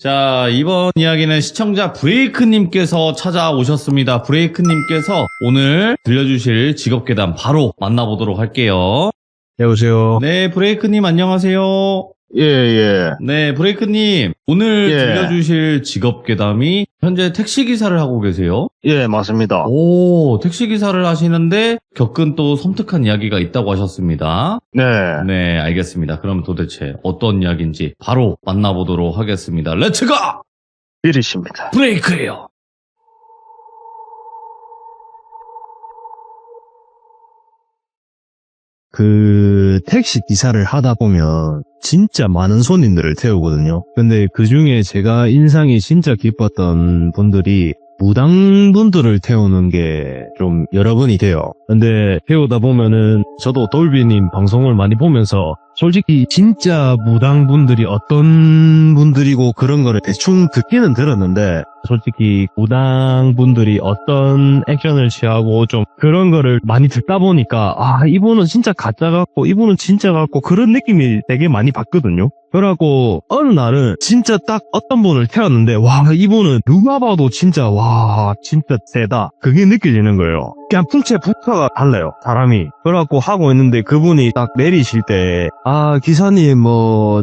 자, 이번 이야기는 시청자 브레이크님께서 찾아오셨습니다. 브레이크님께서 오늘 들려주실 직업계단 바로 만나보도록 할게요. 여보세요. 네, 브레이크님 안녕하세요. 예. 네, 브레이크님 오늘 예. 들려주실 직업계담이 현재 택시기사를 하고 계세요. 예, 맞습니다. 오, 택시기사를 하시는데 겪은 또 섬뜩한 이야기가 있다고 하셨습니다. 네. 네, 알겠습니다. 그럼 도대체 어떤 이야기인지 바로 만나보도록 하겠습니다. 렛츠고! 비리십니다. 브레이크예요. 택시 기사를 하다 보면 진짜 많은 손님들을 태우거든요. 근데 그 중에 제가 인상이 진짜 깊었던 분들이 무당분들을 태우는 게 좀 여러 분이 돼요. 근데 태우다 보면은 저도 돌비님 방송을 많이 보면서 솔직히 진짜 무당분들이 어떤 분들이고 그런 거를 대충 듣기는 들었는데 솔직히 무당분들이 어떤 액션을 취하고 좀 그런 거를 많이 듣다 보니까 이분은 진짜 가짜 같고 이분은 진짜 같고 그런 느낌이 되게 많이 받거든요. 그러고 어느 날은 진짜 딱 어떤 분을 태웠는데 이분은 누가 봐도 진짜 진짜 세다 그게 느껴지는 거예요. 그냥 풍채부터가 달라요 사람이. 그래갖고 하고 있는데 그분이 딱 내리실 때 기사님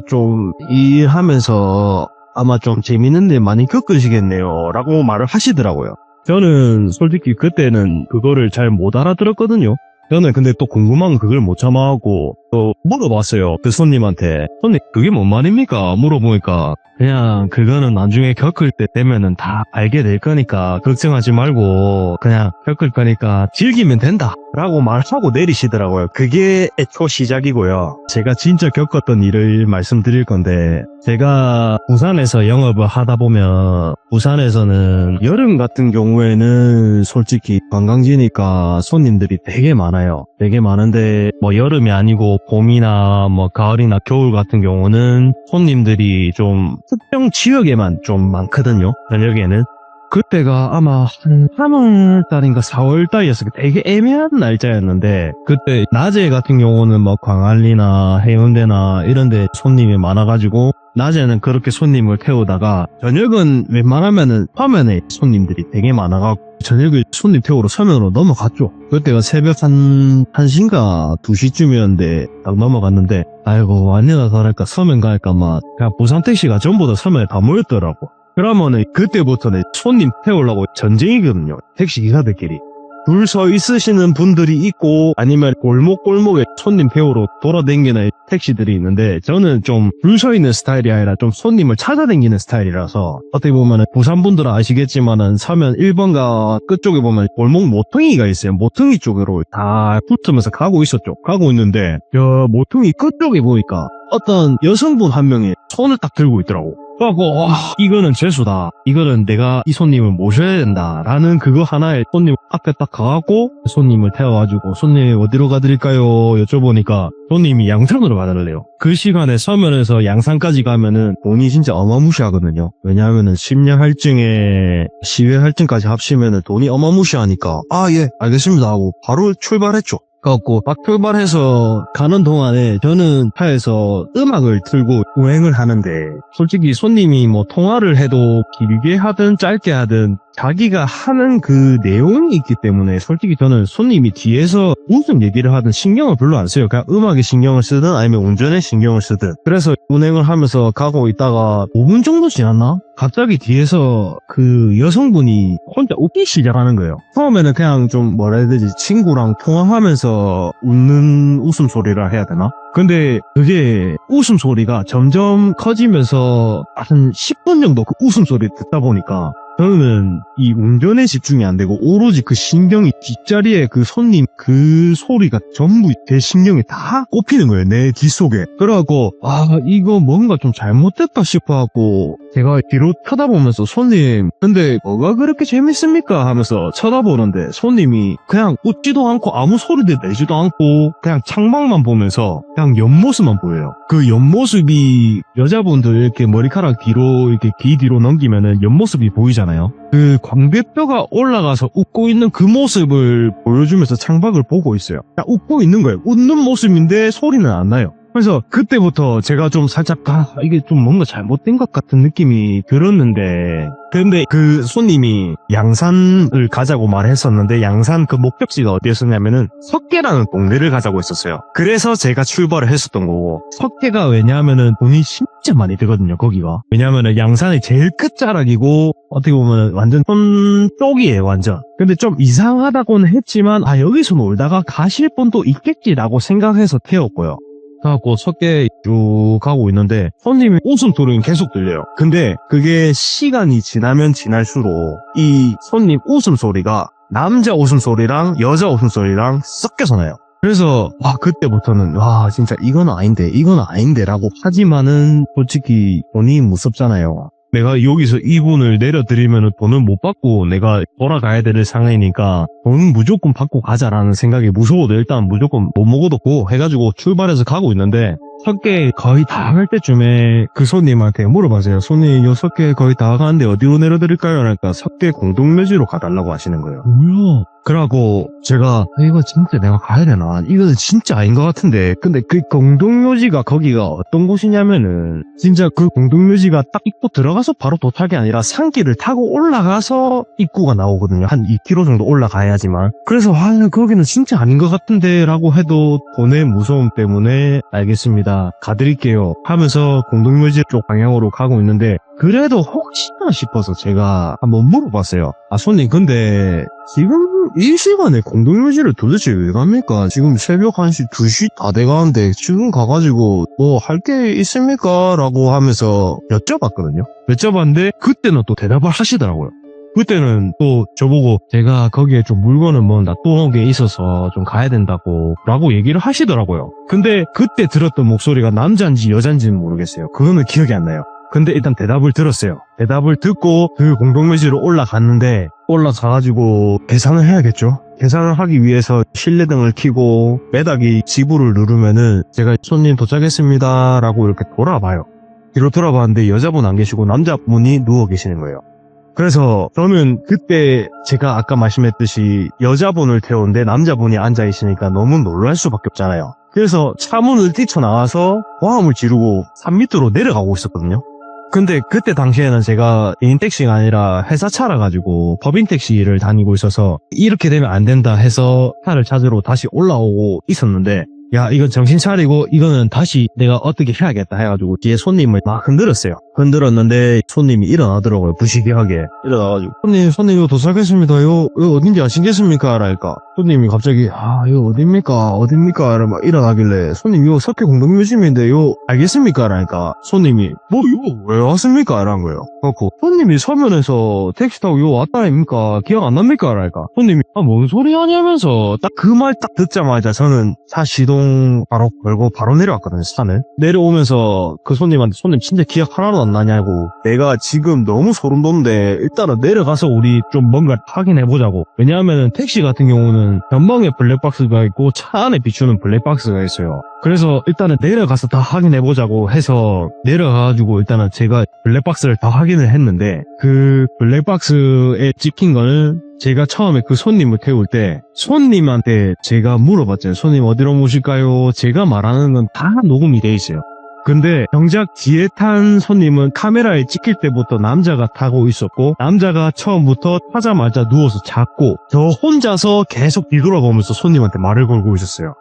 좀 일하면서 아마 좀 재밌는 일 많이 겪으시겠네요 라고 말을 하시더라고요. 저는 솔직히 그때는 그거를 잘 못 알아들었거든요. 저는 근데 또 궁금한 그걸 못 참아하고 또 물어봤어요. 그 손님한테. 손님 그게 뭔 말입니까? 물어보니까 그냥 그거는 나중에 겪을 때 되면은 다 알게 될 거니까 걱정하지 말고 그냥 겪을 거니까 즐기면 된다 라고 말하고 내리시더라고요. 그게 애초 시작이고요. 제가 진짜 겪었던 일을 말씀드릴 건데 제가 부산에서 영업을 하다 보면 부산에서는 여름 같은 경우에는 솔직히 관광지니까 손님들이 되게 많아요. 되게 많은데 여름이 아니고 봄이나 가을이나 겨울 같은 경우는 손님들이 좀 특정 지역에만 좀 많거든요. 저녁에는. 그때가 아마 한 3월달인가 4월달이었어요. 되게 애매한 날짜였는데 그때 낮에 같은 경우는 광안리나 해운대나 이런데 손님이 많아가지고 낮에는 그렇게 손님을 태우다가 저녁은 웬만하면은 화면에 손님들이 되게 많아가지고 저녁을 손님 태우러 서면으로 넘어갔죠. 그때가 새벽 1시인가 2시쯤이었는데 딱 넘어갔는데 아이고 아니나 다를까 서면 갈까 그냥 부산택시가 전부 다 서면에 다 모였더라고. 그러면은 그때부터는 손님 태우려고 전쟁이거든요. 택시기사들끼리. 줄 서 있으시는 분들이 있고 아니면 골목골목에 손님 태우러 돌아다니는 택시들이 있는데 저는 좀 줄 서 있는 스타일이 아니라 좀 손님을 찾아다니는 스타일이라서 어떻게 보면은 부산분들은 아시겠지만은 서면 1번가 끝쪽에 보면 골목 모퉁이가 있어요. 모퉁이 쪽으로 다 붙으면서 가고 있었죠. 가고 있는데 모퉁이 끝쪽에 보니까 어떤 여성분 한 명이 손을 딱 들고 있더라고. 그래갖고 이거는 재수다. 이거는 내가 이 손님을 모셔야 된다라는 그거 하나에 손님 앞에 딱 가갖고 손님을 태워가지고 손님 어디로 가드릴까요? 여쭤보니까 손님이 양산으로 가달래요. 그 시간에 서면에서 양산까지 가면은 돈이 진짜 어마무시하거든요. 왜냐하면은 심야 할증에 시외 할증까지 합치면은 돈이 어마무시하니까 예 알겠습니다 하고 바로 출발했죠. 그래갖고 막 출발해서 가는 동안에 저는 차에서 음악을 틀고 운행을 하는데 솔직히 손님이 통화를 해도 길게 하든 짧게 하든 자기가 하는 그 내용이 있기 때문에 솔직히 저는 손님이 뒤에서 무슨 얘기를 하든 신경을 별로 안 써요. 그냥 음악에 신경을 쓰든 아니면 운전에 신경을 쓰든. 그래서 운행을 하면서 가고 있다가 5분 정도 지났나? 갑자기 뒤에서 그 여성분이 혼자 웃기 시작하는 거예요. 처음에는 그냥 좀 뭐라 해야 되지 친구랑 통화하면서 웃는 웃음소리라 해야 되나? 근데 그게 웃음소리가 점점 커지면서 한 10분 정도 그 웃음소리 듣다 보니까 저는 이 운전에 집중이 안 되고 오로지 그 신경이 뒷자리에 그 손님 그 소리가 전부 제 신경이 다 꼽히는 거예요. 내 뒷속에. 그래갖고 이거 뭔가 좀 잘못됐다 싶어갖고 제가 뒤로 쳐다보면서 손님 근데 뭐가 그렇게 재밌습니까? 하면서 쳐다보는데 손님이 그냥 웃지도 않고 아무 소리도 내지도 않고 그냥 창밖만 보면서 그냥 옆모습만 보여요. 그 옆모습이 여자분들 이렇게 머리카락 뒤로 이렇게 귀 뒤로 넘기면은 옆모습이 보이잖아요. 그 광대뼈가 올라가서 웃고 있는 그 모습을 보여주면서 창밖을 보고 있어요. 그냥 웃고 있는 거예요. 웃는 모습인데 소리는 안 나요. 그래서 그때부터 제가 좀 살짝 이게 좀 뭔가 잘못된 것 같은 느낌이 들었는데, 근데 그 손님이 양산을 가자고 말했었는데 양산 그 목적지가 어디였었냐면은 석계라는 동네를 가자고 했었어요. 그래서 제가 출발을 했었던 거고, 석계가 왜냐하면은 돈이 진짜 많이 들거든요, 거기가. 왜냐하면은 양산이 제일 끝자락이고 어떻게 보면 완전 손 쪽이에요, 완전. 근데 좀 이상하다고는 했지만 여기서 놀다가 가실 분도 있겠지라고 생각해서 태웠고요. 그래갖고 석계 쭉 가고 있는데 손님이 웃음소리는 계속 들려요. 근데 그게 시간이 지나면 지날수록 이 손님 웃음소리가 남자 웃음소리랑 여자 웃음소리랑 섞여서 나요. 그래서 그때부터는 진짜 이건 아닌데 라고 하지만은 솔직히 돈이 무섭잖아요. 내가 여기서 이분을 내려드리면 돈을 못 받고 내가 돌아가야 될 상황이니까 돈 무조건 받고 가자라는 생각이 무서워도 일단 무조건 못 먹어도 고 해가지고 출발해서 가고 있는데, 석계 거의 다 갈 때쯤에 그 손님한테 물어봤어요. 손님, 요 석계 거의 다 가는데 어디로 내려드릴까요? 그러니까 석계 공동묘지로 가달라고 하시는 거예요. 뭐야? 그러고 제가 이거 진짜 내가 가야 되나? 이거는 진짜 아닌 것 같은데. 근데 그 공동묘지가 거기가 어떤 곳이냐면은 진짜 그 공동묘지가 딱 입구 들어가서 바로 도착이 아니라 산길을 타고 올라가서 입구가 나오거든요. 한 2km 정도 올라가야지만. 그래서 거기는 진짜 아닌 것 같은데 라고 해도 돈의 무서움 때문에 알겠습니다, 가드릴게요 하면서 공동묘지 쪽 방향으로 가고 있는데, 그래도 혹시나 싶어서 제가 한번 물어봤어요. 손님, 근데 지금 이 시간에 공동묘지를 도대체 왜 갑니까? 지금 새벽 1시, 2시 다 돼가는데 지금 가가지고 뭐 할 게 있습니까? 라고 하면서 여쭤봤거든요. 여쭤봤는데 그때는 또 대답을 하시더라고요. 그때는 또 저보고 제가 거기에 좀 물건을 뭐 놔두는 게 있어서 좀 가야 된다고 라고 얘기를 하시더라고요. 근데 그때 들었던 목소리가 남자인지 여자인지는 모르겠어요. 그거는 기억이 안 나요. 근데 일단 대답을 들었어요. 대답을 듣고 그 공동묘지로 올라갔는데, 올라가가지고 계산을 해야겠죠. 계산을 하기 위해서 실내등을 켜고 매닫이 지불을 누르면은 제가 손님 도착했습니다 라고 이렇게 돌아봐요. 뒤로 돌아봤는데 여자분 안 계시고 남자분이 누워 계시는 거예요. 그래서 저는 그때 제가 아까 말씀했듯이 여자분을 태우는데 남자분이 앉아 있으니까 너무 놀랄 수밖에 없잖아요. 그래서 차문을 뛰쳐나와서 고함을 지르고 산 밑으로 내려가고 있었거든요. 근데 그때 당시에는 제가 개인 택시가 아니라 회사 차라 가지고 법인 택시를 다니고 있어서 이렇게 되면 안 된다 해서 차를 찾으러 다시 올라오고 있었는데, 이건 정신 차리고 이거는 다시 내가 어떻게 해야겠다 해가지고 뒤에 손님을 막 흔들었어요. 흔들었는데 손님이 일어나더라고요. 부시기하게 일어나가지고 손님 이거 도착했습니다. 이거 어딘지 아시겠습니까? 라니까 손님이 갑자기 이거 어딥니까? 막 일어나길래 손님 이거 석계 공동묘지인데 이거 알겠습니까? 라니까 손님이 이거 왜 왔습니까? 라는 거예요. 그렇고 손님이 서면에서 택시 타고 이거 왔다 아닙니까? 기억 안 납니까? 라니까 손님이 뭔 소리 하냐면서 딱 그 말 딱 듣자마자 저는 차 시동 바로 걸고 바로 내려왔거든요. 차는 내려오면서 그 손님한테 손님 진짜 기억 하나도 안 나냐고, 내가 지금 너무 소름 돋는데 일단은 내려가서 우리 좀 뭔가 확인해보자고. 왜냐하면 택시 같은 경우는 전방에 블랙박스가 있고 차 안에 비추는 블랙박스가 있어요. 그래서 일단은 내려가서 다 확인해보자고 해서 내려가가지고 일단은 제가 블랙박스를 다 확인을 했는데, 그 블랙박스에 찍힌 거는 제가 처음에 그 손님을 태울 때 손님한테 제가 물어봤잖아요. 손님 어디로 모실까요? 제가 말하는 건 다 녹음이 돼 있어요. 근데 정작 뒤에 탄 손님은 카메라에 찍힐 때부터 남자가 타고 있었고, 남자가 처음부터 타자마자 누워서 잤고, 저 혼자서 계속 뒤돌아보면서 손님한테 말을 걸고 있었어요.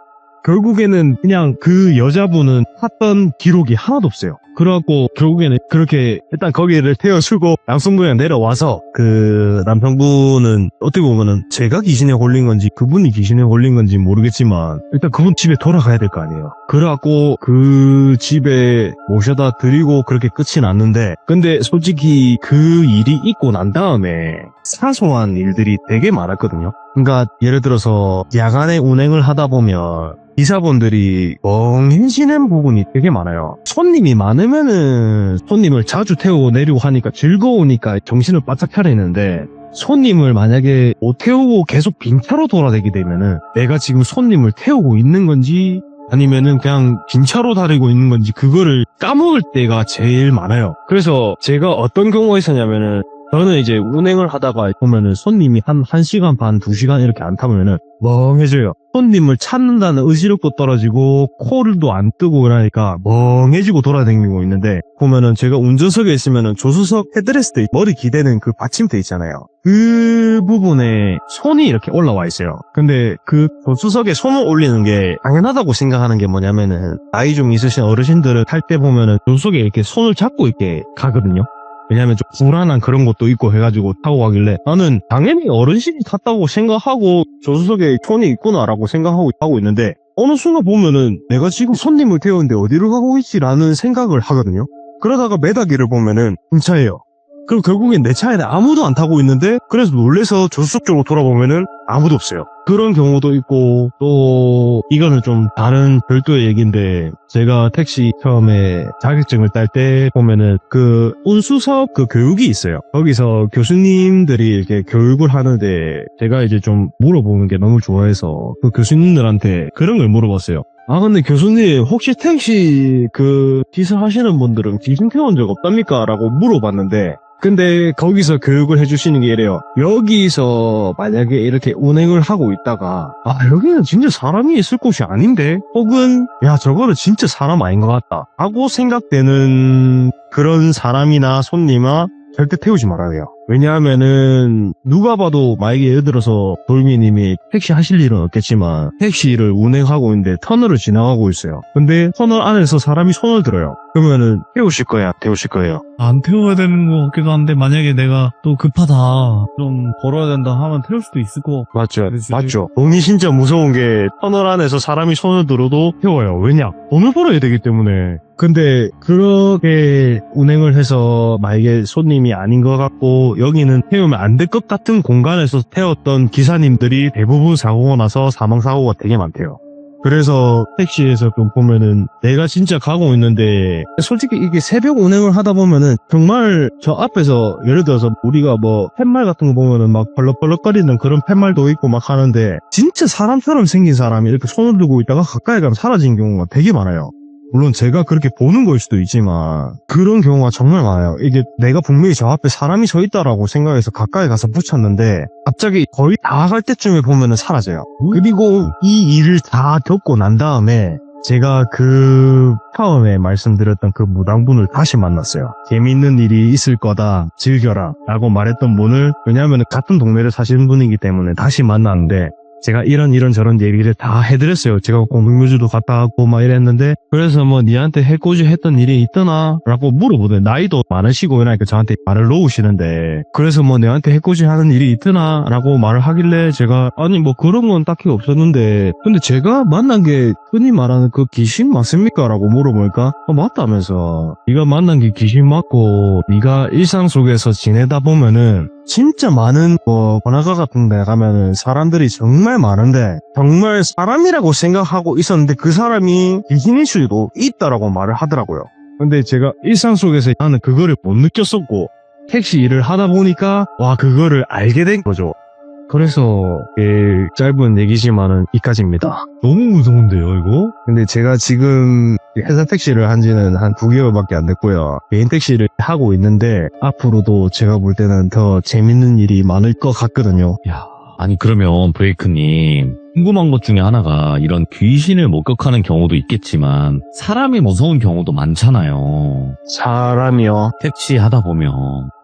결국에는 그냥 그 여자분은 탔던 기록이 하나도 없어요. 그래갖고 결국에는 그렇게 일단 거기를 태워주고 양승부에 내려와서, 그 남성분은 어떻게 보면은 제가 귀신에 걸린 건지 그분이 귀신에 걸린 건지 모르겠지만 일단 그분 집에 돌아가야 될 거 아니에요. 그래갖고 그 집에 모셔다 드리고 그렇게 끝이 났는데, 근데 솔직히 그 일이 있고 난 다음에 사소한 일들이 되게 많았거든요. 그러니까 예를 들어서 야간에 운행을 하다 보면 기사분들이 멍해지는 부분이 되게 많아요. 손님이 많으면은 손님을 자주 태우고 내리고 하니까 즐거우니까 정신을 바짝 차리는데, 손님을 만약에 못 태우고 계속 빈 차로 돌아다니게 되면은 내가 지금 손님을 태우고 있는 건지 아니면은 그냥 빈 차로 다니고 있는 건지 그거를 까먹을 때가 제일 많아요. 그래서 제가 어떤 경우가 있었냐면은 저는 이제 운행을 하다가 보면은 손님이 한 1시간 반, 2시간 이렇게 안 타면은 멍해져요. 손님을 찾는다는 의지력도 떨어지고 코를도 안 뜨고 그러니까 멍해지고 돌아다니고 있는데 보면은 제가 운전석에 있으면은 조수석 헤드레스트 머리 기대는 그 받침대 있잖아요. 그 부분에 손이 이렇게 올라와 있어요. 근데 그 조수석에 손을 올리는 게 당연하다고 생각하는 게 뭐냐면은 나이 좀 있으신 어르신들은 탈 때 보면은 조수석에 이렇게 손을 잡고 있게 가거든요. 왜냐면 좀 불안한 그런 것도 있고 해가지고 타고 가길래 나는 당연히 어르신이 탔다고 생각하고 조수석에 손이 있구나라고 생각하고 타고 있는데 어느 순간 보면은 내가 지금 손님을 태우는데 어디로 가고 있지라는 생각을 하거든요. 그러다가 매다기를 보면은 훔차예요. 그럼 결국엔 내 차에는 아무도 안 타고 있는데 그래서 놀래서 조수석 쪽으로 돌아보면은 아무도 없어요. 그런 경우도 있고 또 이거는 좀 다른 별도의 얘기인데 제가 택시 처음에 자격증을 딸 때 보면은 그 운수석 그 교육이 있어요. 거기서 교수님들이 이렇게 교육을 하는데 제가 이제 좀 물어보는 게 너무 좋아해서 그 교수님들한테 그런 걸 물어봤어요. 아 근데 교수님 혹시 택시 그 기사 하시는 분들은 귀신 태운 적 없답니까? 라고 물어봤는데 근데 거기서 교육을 해주시는 게 이래요. 여기서 만약에 이렇게 운행을 하고 있다가 아 여기는 진짜 사람이 있을 곳이 아닌데 혹은 야 저거는 진짜 사람 아닌 것 같다 하고 생각되는 그런 사람이나 손님아 절대 태우지 말아야 돼요. 왜냐하면은 누가 봐도 만약에 예를 들어서 돌미님이 택시 하실 일은 없겠지만 택시를 운행하고 있는데 터널을 지나가고 있어요. 근데 터널 안에서 사람이 손을 들어요. 그러면은 태우실 거야, 태우실 거예요. 안 태워야 되는 것 같기도 한데 만약에 내가 또 급하다 좀 걸어야 된다 하면 태울 수도 있을 거 맞죠, 그치. 맞죠. 돈이 진짜 무서운 게 터널 안에서 사람이 손을 들어도 태워요. 왜냐? 돈을 벌어야 되기 때문에. 근데 그렇게 운행을 해서 만약에 손님이 아닌 것 같고 여기는 태우면 안 될 것 같은 공간에서 태웠던 기사님들이 대부분 사고가 나서 사망사고가 되게 많대요. 그래서 택시에서 좀 보면은 내가 진짜 가고 있는데 솔직히 이게 새벽 운행을 하다 보면은 정말 저 앞에서 예를 들어서 우리가 뭐 팻말 같은 거 보면은 막 벌럭벌럭거리는 그런 팻말도 있고 막 하는데 진짜 사람처럼 생긴 사람이 이렇게 손을 들고 있다가 가까이 가면 사라진 경우가 되게 많아요. 물론 제가 그렇게 보는 걸 수도 있지만 그런 경우가 정말 많아요. 이게 내가 분명히 저 앞에 사람이 서 있다라고 생각해서 가까이 가서 붙였는데 갑자기 거의 다 갈 때쯤에 보면은 사라져요. 그리고 이 일을 다 겪고 난 다음에 제가 그 처음에 말씀드렸던 그 무당분을 다시 만났어요. 재미있는 일이 있을 거다 즐겨라 라고 말했던 분을 왜냐하면 같은 동네를 사시는 분이기 때문에 다시 만났는데 제가 이런 저런 얘기를 다 해드렸어요. 제가 공동묘지도 갔다 왔고 막 이랬는데 그래서 뭐 니한테 해코지 했던 일이 있더나? 라고 물어보더니 나이도 많으시고 이러니까 저한테 말을 놓으시는데 그래서 뭐 내한테 해코지 하는 일이 있더나? 라고 말을 하길래 제가 아니 뭐 그런 건 딱히 없었는데 근데 제가 만난 게 흔히 말하는 그 귀신 맞습니까? 라고 물어보니까 맞다면서 네가 만난 게 귀신 맞고 네가 일상 속에서 지내다 보면은 진짜 많은 번화가 같은 데 가면은 사람들이 정말 많은데 정말 사람이라고 생각하고 있었는데 그 사람이 귀신일 수도 있다라고 말을 하더라고요. 근데 제가 일상 속에서 나는 그거를 못 느꼈었고 택시 일을 하다 보니까 와 그거를 알게 된 거죠. 그래서 짧은 얘기지만은 이까지입니다. 너무 무서운데요 이거? 근데 제가 지금 회사 택시를 한 지는 한 9개월밖에 안 됐고요. 개인 택시를 하고 있는데 앞으로도 제가 볼 때는 더 재밌는 일이 많을 것 같거든요. 야, 아니 그러면 브레이크님 궁금한 것 중에 하나가 이런 귀신을 목격하는 경우도 있겠지만 사람이 무서운 경우도 많잖아요. 사람이요? 택시 하다 보면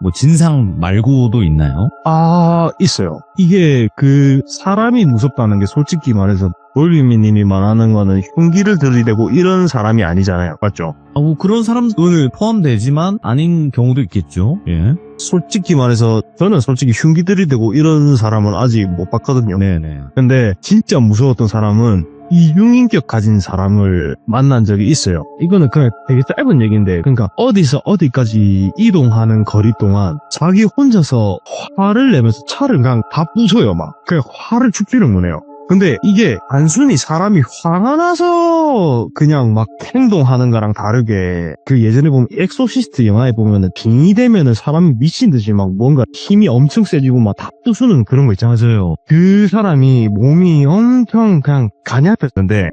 뭐 진상 말고도 있나요? 아, 있어요. 이게 그 사람이 무섭다는 게 솔직히 말해서 돌비미님이 말하는 거는 흉기를 들이대고 이런 사람이 아니잖아요. 맞죠? 뭐 그런 사람들 포함되지만 아닌 경우도 있겠죠. 예. 솔직히 말해서 저는 솔직히 흉기 들이대고 이런 사람은 아직 못 봤거든요. 네네. 근데 진짜 무서웠던 사람은 이중인격 가진 사람을 만난 적이 있어요. 이거는 그냥 되게 짧은 얘기인데 그러니까 어디서 어디까지 이동하는 거리 동안 자기 혼자서 화를 내면서 차를 그냥 다 부숴요. 막 그냥 화를 축지를 못해요. 근데 이게 단순히 사람이 화가 나서 그냥 막 행동하는 거랑 다르게 그 예전에 보면 엑소시스트 영화에 보면은 빙이 되면은 사람이 미친 듯이 막 뭔가 힘이 엄청 세지고 막 다 부수는 그런 거 있잖아요. 그 사람이 몸이 엄청 그냥 가냘했는데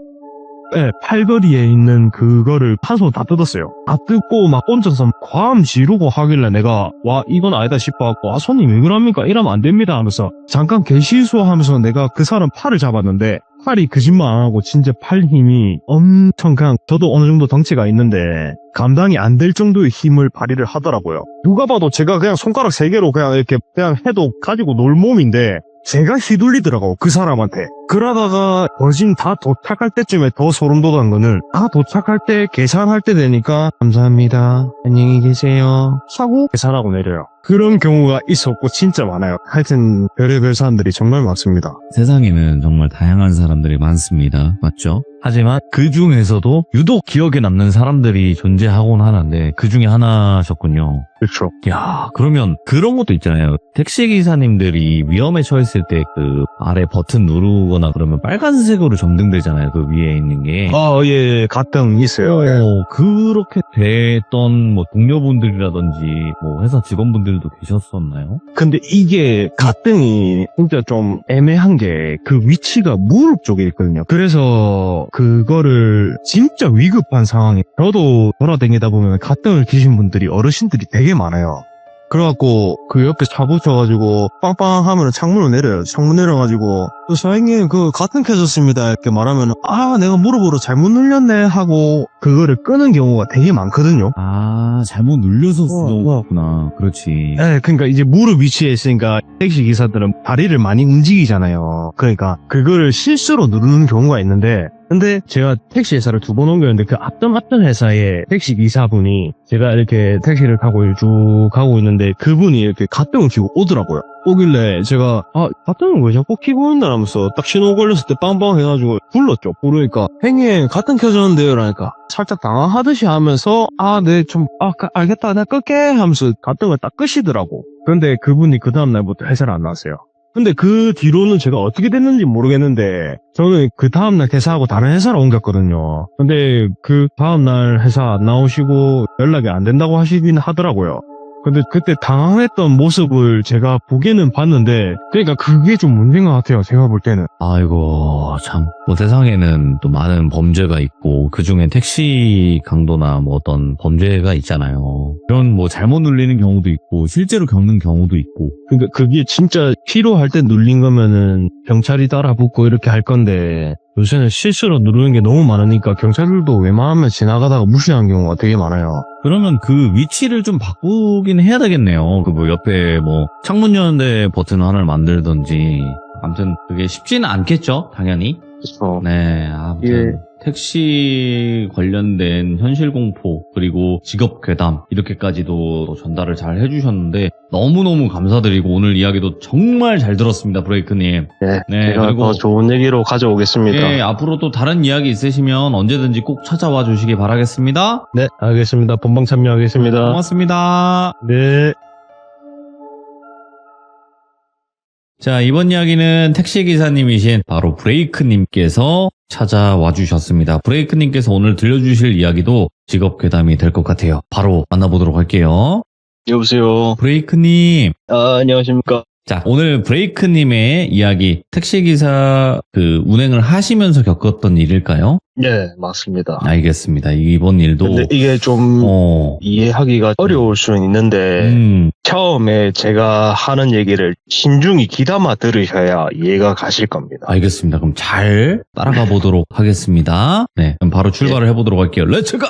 네, 팔걸이에 있는 그거를 판소 다 뜯었어요. 다 뜯고 막 얹어서 과음 지르고 하길래 내가 와 이건 아니다 싶어갖고 손님 왜 그럽니까? 이러면 안 됩니다 하면서 잠깐 개실수하면서 내가 그 사람 팔을 잡았는데 팔이 거짓말 안 하고 진짜 팔 힘이 엄청 그냥 저도 어느 정도 덩치가 있는데 감당이 안 될 정도의 힘을 발휘를 하더라고요. 누가 봐도 제가 그냥 손가락 3개로 그냥 이렇게 그냥 해도 가지고 놀 몸인데 제가 휘둘리더라고 그 사람한테. 그러다가 거진 다 도착할 때쯤에 더 소름 돋은 거는 다 도착할 때 계산할 때 되니까 감사합니다 안녕히 계세요 하고 계산하고 내려요. 그런 경우가 있었고 진짜 많아요. 하여튼 별의별 사람들이 정말 많습니다. 세상에는 정말 다양한 사람들이 많습니다. 맞죠? 하지만 그 중에서도 유독 기억에 남는 사람들이 존재하곤 하는데 그 중에 하나셨군요. 그렇죠. 야, 그러면 그런 것도 있잖아요. 택시기사님들이 위험에 처했을 때 그 아래 버튼 누르거나 그러면 빨간색으로 점등되잖아요. 그 위에 있는 게. 예, 가등 있어요. 그렇게 됐던 뭐 동료분들이라든지 뭐 회사 직원분들도 계셨었나요? 근데 이게 가등이 진짜 좀 애매한 게 그 위치가 무릎 쪽에 있거든요. 그래서 그거를 진짜 위급한 상황에 저도 돌아다니다 보면 가등을 끼신 분들이 어르신들이 되게 많아요. 그래갖고 그 옆에 차 붙여가지고 빵빵 하면 창문을 내려요. 창문 내려가지고 사장님 그 가등 켜졌습니다 이렇게 말하면 아 내가 무릎으로 잘못 눌렸네 하고 그거를 끄는 경우가 되게 많거든요. 아, 잘못 눌려서 쓰셨구나. 그렇지. 네, 그러니까 이제 무릎 위치에 있으니까 택시 기사들은 다리를 많이 움직이잖아요. 그러니까 그거를 실수로 누르는 경우가 있는데 근데 제가 택시 회사를 2번 옮겼는데 그 앞전 회사의 택시 기사분이 제가 이렇게 택시를 타고 쭉 가고 있는데 그분이 이렇게 가등을 켜고 오더라고요. 오길래 제가 가등을 왜 자꾸 켜고 있나 하면서 딱 신호 걸렸을 때 빵빵 해가지고 불렀죠. 부르니까 형님 가등 켜졌는데요 라니까 살짝 당황하듯이 하면서 네 좀 알겠다 내가 끌게 하면서 가등을 딱 끄시더라고. 그런데 그분이 그 다음날부터 회사를 안 나왔어요. 근데 그 뒤로는 제가 어떻게 됐는지 모르겠는데 저는 그 다음날 퇴사하고 다른 회사로 옮겼거든요. 근데 그 다음날 회사 안 나오시고 연락이 안 된다고 하시긴 하더라고요. 근데 그때 당황했던 모습을 제가 보기는 봤는데 그러니까 그게 좀 문제인 것 같아요. 제가 볼 때는. 아이고, 참. 뭐 세상에는 또 많은 범죄가 있고, 그 중에 택시 강도나 뭐 어떤 범죄가 있잖아요. 그런 뭐 잘못 눌리는 경우도 있고, 실제로 겪는 경우도 있고. 그러니까 그게 진짜 필요할 때 눌린 거면은 경찰이 따라붙고 이렇게 할 건데 요새는 실수로 누르는 게 너무 많으니까 경찰들도 웬만하면 지나가다가 무시하는 경우가 되게 많아요. 그러면 그 위치를 좀 바꾸긴 해야 되겠네요. 그 뭐 옆에 뭐 창문 여는데 버튼 하나를 만들든지. 아무튼 그게 쉽지는 않겠죠, 당연히. 그렇죠. 네, 아무튼 택시 관련된 현실 공포 그리고 직업 괴담 이렇게까지도 전달을 잘 해주셨는데 너무너무 감사드리고 오늘 이야기도 정말 잘 들었습니다, 브레이크님. 네, 제가 그리고 더 좋은 얘기로 가져오겠습니다. 네, 앞으로 또 다른 이야기 있으시면 언제든지 꼭 찾아와 주시기 바라겠습니다. 네, 알겠습니다. 본방 참여하겠습니다. 고맙습니다. 네. 자, 이번 이야기는 택시기사님이신 바로 브레이크님께서 찾아와 주셨습니다. 브레이크님께서 오늘 들려주실 이야기도 직업 괴담이 될 것 같아요. 바로 만나보도록 할게요. 여보세요. 브레이크님. 안녕하십니까. 자, 오늘 브레이크님의 이야기, 택시기사 운행을 하시면서 겪었던 일일까요? 네, 맞습니다. 알겠습니다. 이번 일도. 근데 이게 좀 이해하기가 어려울 수는 있는데 처음에 제가 하는 얘기를 신중히 귀담아 들으셔야 이해가 가실 겁니다. 알겠습니다. 그럼 잘 따라가 보도록 하겠습니다. 네, 그럼 바로 출발을 해보도록 할게요. 렛츠고!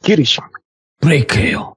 기리심. 브레이크예요.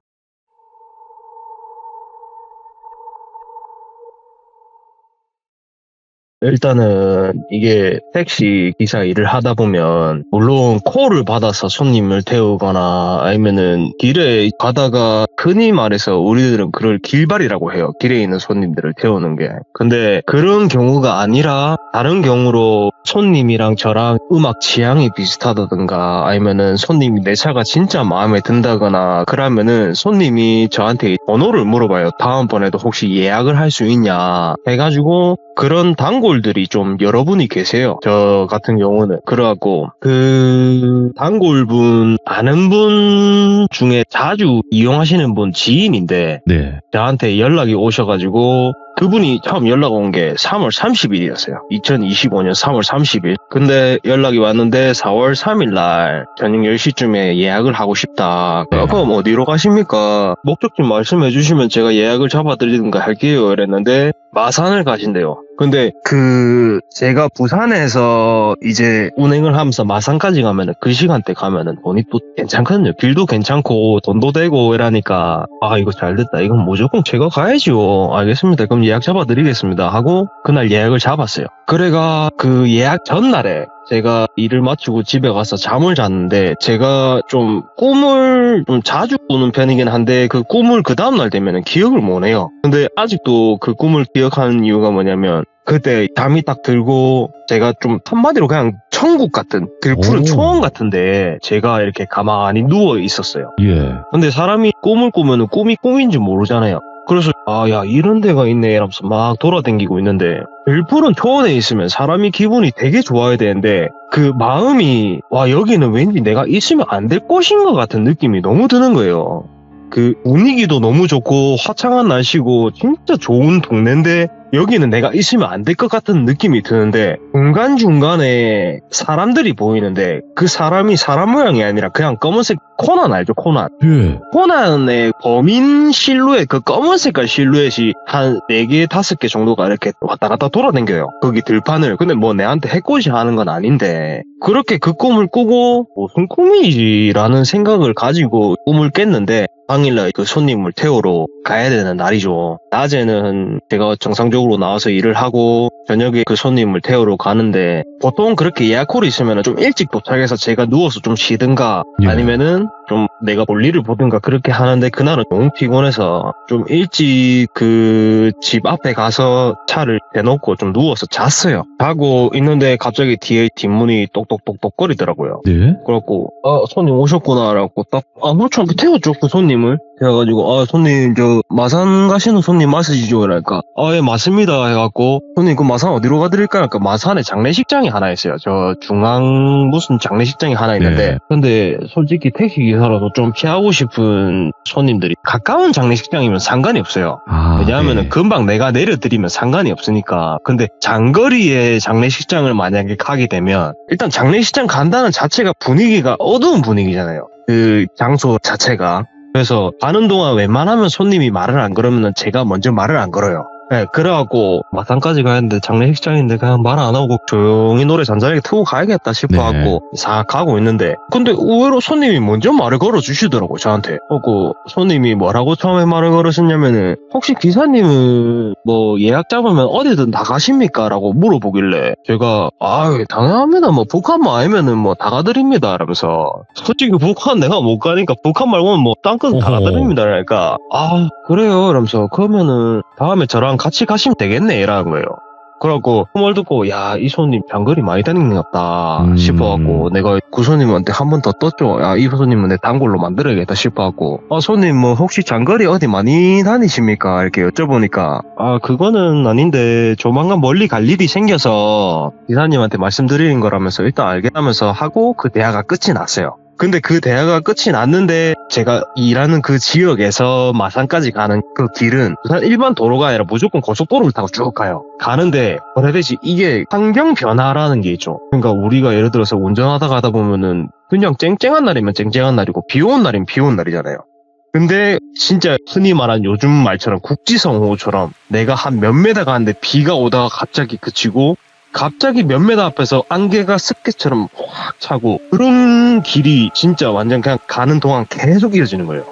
일단은 이게 택시 기사 일을 하다 보면 물론 콜을 받아서 손님을 태우거나 아니면은 길에 가다가 흔히 말해서 우리들은 그걸 길발이라고 해요. 길에 있는 손님들을 태우는 게. 근데 그런 경우가 아니라 다른 경우로 손님이랑 저랑 음악 취향이 비슷하다든가 아니면은 손님이 내 차가 진짜 마음에 든다거나 그러면은 손님이 저한테 번호를 물어봐요. 다음번에도 혹시 예약을 할 수 있냐 해가지고 그런 단골들이 좀 여러분이 계세요. 저 같은 경우는. 그래갖고 그 단골분 아는 분 중에 자주 이용하시는 분 지인인데 네. 저한테 연락이 오셔가지고 그분이 처음 연락 온 게 3월 30일이었어요. 2025년 3월 30일. 근데 연락이 왔는데 4월 3일 날 저녁 10시쯤에 예약을 하고 싶다. 그럼 어디로 가십니까? 목적지 말씀해 주시면 제가 예약을 잡아드리든가 할게요. 이랬는데 마산을 가신대요. 근데 제가 부산에서 이제 운행을 하면서 마산까지 가면은 그 시간대 가면은 돈이 또 괜찮거든요. 길도 괜찮고 돈도 되고 이러니까 이거 잘 됐다. 이건 무조건 제가 가야죠. 알겠습니다. 그럼 예약 잡아드리겠습니다. 하고 그날 예약을 잡았어요. 그래가 그 예약 전날에 제가 일을 마치고 집에 가서 잠을 잤는데 제가 좀 꿈을 좀 자주 꾸는 편이긴 한데 그 꿈을 그 다음날 되면은 기억을 못 해요. 근데 아직도 그 꿈을 기억하는 이유가 뭐냐면 그때 잠이 딱 들고 제가 좀 한마디로 그냥 천국 같은 들푸른 초원 같은데 제가 이렇게 가만히 누워 있었어요. 예. 근데 사람이 꿈을 꾸면은 꿈이 꿈인지 모르잖아요. 그래서 야 이런 데가 있네 이러면서 막 돌아다니고 있는데 들푸른 초원에 있으면 사람이 기분이 되게 좋아야 되는데 그 마음이 여기는 왠지 내가 있으면 안 될 곳인 것 같은 느낌이 너무 드는 거예요. 그 분위기도 너무 좋고 화창한 날씨고 진짜 좋은 동네인데 여기는 내가 있으면 안 될 것 같은 느낌이 드는데 중간중간에 사람들이 보이는데 그 사람이 사람 모양이 아니라 그냥 검은색 코난 알죠? 코난. 예. 코난의 범인 실루엣, 그 검은 색깔 실루엣이 한 4개, 5개 정도가 이렇게 왔다 갔다 돌아다녀요. 거기 들판을. 근데 뭐 내한테 해코지 하는 건 아닌데 그렇게 그 꿈을 꾸고 무슨 꿈이지라는 생각을 가지고 꿈을 깼는데 당일날 그 손님을 태우러 가야 되는 날이죠. 낮에는 제가 정상적으로 나와서 일을 하고 저녁에 그 손님을 태우러 가는데 보통 그렇게 예약콜이 있으면 좀 일찍 도착해서 제가 누워서 좀 쉬든가 아니면은 좀 내가 볼일을 보든가 그렇게 하는데 그날은 너무 피곤해서 좀 일찍 그 집 앞에 가서 차를 대놓고 좀 누워서 잤어요. 자고 있는데 갑자기 뒤에 뒷문이 똑똑똑똑 거리더라고요. 네? 그래갖고 손님 오셨구나 라고 딱 그렇죠. 태웠죠 그 손님을. 그래가지고 손님 저 마산 가시는 손님 맞으시죠? 이러니까 예 맞습니다 해갖고 손님 그 마산 어디로 가드릴까요? 그러니까 마산에 장례식장이 하나 있어요. 저 중앙 무슨 장례식장이 하나 있는데 네. 근데 솔직히 택시기사라도 좀 피하고 싶은 손님들이 가까운 장례식장이면 상관이 없어요. 왜냐하면은 금방 내가 내려드리면 상관이 없으니까. 근데 장거리의 장례식장을 만약에 가게 되면 일단 장례식장 간다는 자체가 분위기가 어두운 분위기잖아요. 그 장소 자체가. 그래서 가는 동안 웬만하면 손님이 말을 안 걸으면 제가 먼저 말을 안 걸어요. 네, 그래갖고 마산까지 가는데 장례식장인데 그냥 말 안 하고 조용히 노래 잔잔하게 틀고 가야겠다 싶어갖고 싹 가고 있는데 근데 의외로 손님이 먼저 말을 걸어주시더라고요 저한테. 그래갖고 손님이 뭐라고 처음에 말을 걸으셨냐면은 혹시 기사님은 뭐 예약 잡으면 어디든 다 가십니까? 라고 물어보길래 제가 당연합니다. 뭐 북한만 아니면은 뭐 다 가드립니다. 라면서 솔직히 북한 내가 못 가니까 북한 말고는 뭐 딴 건 다 가드립니다. 그러니까 그래요. 이러면서 그러면은 다음에 저랑 같이 가시면 되겠네 이라는 거예요. 그래갖고 말 듣고 이 손님 장거리 많이 다니는 것 같다 싶어갖고 내가 그 손님한테 한 번 더 떴죠. 이 손님은 내 단골로 만들어야겠다 싶어갖고 손님 뭐 혹시 장거리 어디 많이 다니십니까? 이렇게 여쭤보니까 그거는 아닌데 조만간 멀리 갈 일이 생겨서 기사님한테 말씀드리는 거라면서 일단 알겠다면서 하고 그 대화가 끝이 났어요. 근데 그 대화가 끝이 났는데 제가 일하는 그 지역에서 마산까지 가는 그 길은 부산 일반 도로가 아니라 무조건 고속도로를 타고 쭉 가요. 가는데 뭐라 해야 되지? 이게 환경 변화라는 게 있죠. 그러니까 우리가 예를 들어서 운전하다 가다 보면은 그냥 쨍쨍한 날이면 쨍쨍한 날이고 비 오는 날이면 비 오는 날이잖아요. 근데 진짜 흔히 말한 요즘 말처럼 국지성호처럼 내가 한 몇 메다 가는데 비가 오다가 갑자기 그치고 갑자기 몇 메다 앞에서 안개가 습기처럼 확 차고 그런 길이 진짜 완전 그냥 가는 동안 계속 이어지는 거예요.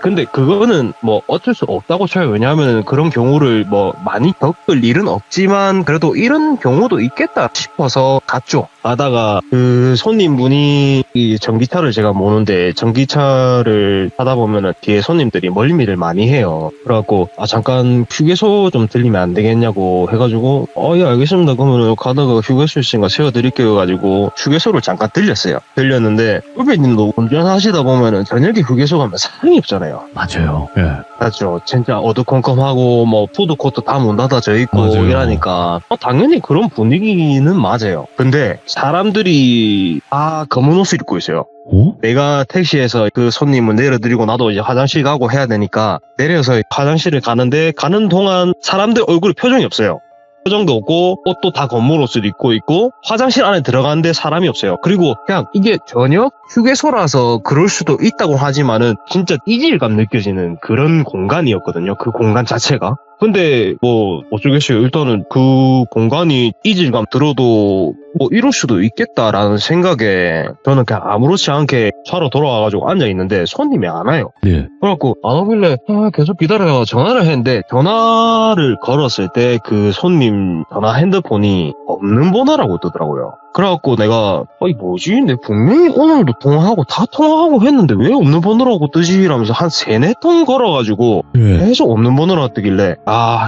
근데 그거는 뭐 어쩔 수 없다고 쳐요. 왜냐하면 그런 경우를 뭐 많이 겪을 일은 없지만 그래도 이런 경우도 있겠다 싶어서 갔죠. 가다가 그 손님분이 이 전기차를 제가 모는데 전기차를 타다 보면은 뒤에 손님들이 멀미를 많이 해요. 그래갖고 잠깐 휴게소 좀 들리면 안 되겠냐고 해가지고 예 알겠습니다. 그러면 가다가 휴게소 있으니까 세워드릴게요 가지고 휴게소를 잠깐 들렸어요. 들렸는데 후배님도 운전하시다 보면은 저녁에 휴게소 가면 사람이 없잖아요. 맞아요. 예. 맞죠. 진짜 어두컴컴하고 뭐 푸드코트 다 문 닫아져 있고 맞아요. 이러니까 당연히 그런 분위기는 맞아요. 근데 사람들이 다 검은 옷을 입고 있어요. 어? 내가 택시에서 그 손님을 내려드리고 나도 이제 화장실 가고 해야 되니까 내려서 화장실을 가는데 가는 동안 사람들 얼굴에 표정이 없어요. 표정도 없고 옷도 다 검은 옷을 입고 있고 화장실 안에 들어가는데 사람이 없어요. 그리고 그냥 이게 저녁 휴게소라서 그럴 수도 있다고 하지만은 진짜 이질감 느껴지는 그런 공간이었거든요. 그 공간 자체가. 근데 뭐 어쩌겠어요. 일단은 그 공간이 이질감 들어도 뭐 이럴 수도 있겠다라는 생각에 저는 그냥 아무렇지 않게 차로 돌아와가지고 앉아있는데 손님이 안 와요. 네. 그래갖고 안 오길래 계속 기다려요. 전화를 했는데 전화를 걸었을 때 그 손님 전화 핸드폰이 없는 번호라고 뜨더라고요. 그래갖고 내가 이 뭐지? 내 분명히 오늘도 통화하고 다 통화하고 했는데 왜 없는 번호라고 뜨지? 이러면서 한 3-4통 걸어가지고 예. 계속 없는 번호라고 뜨길래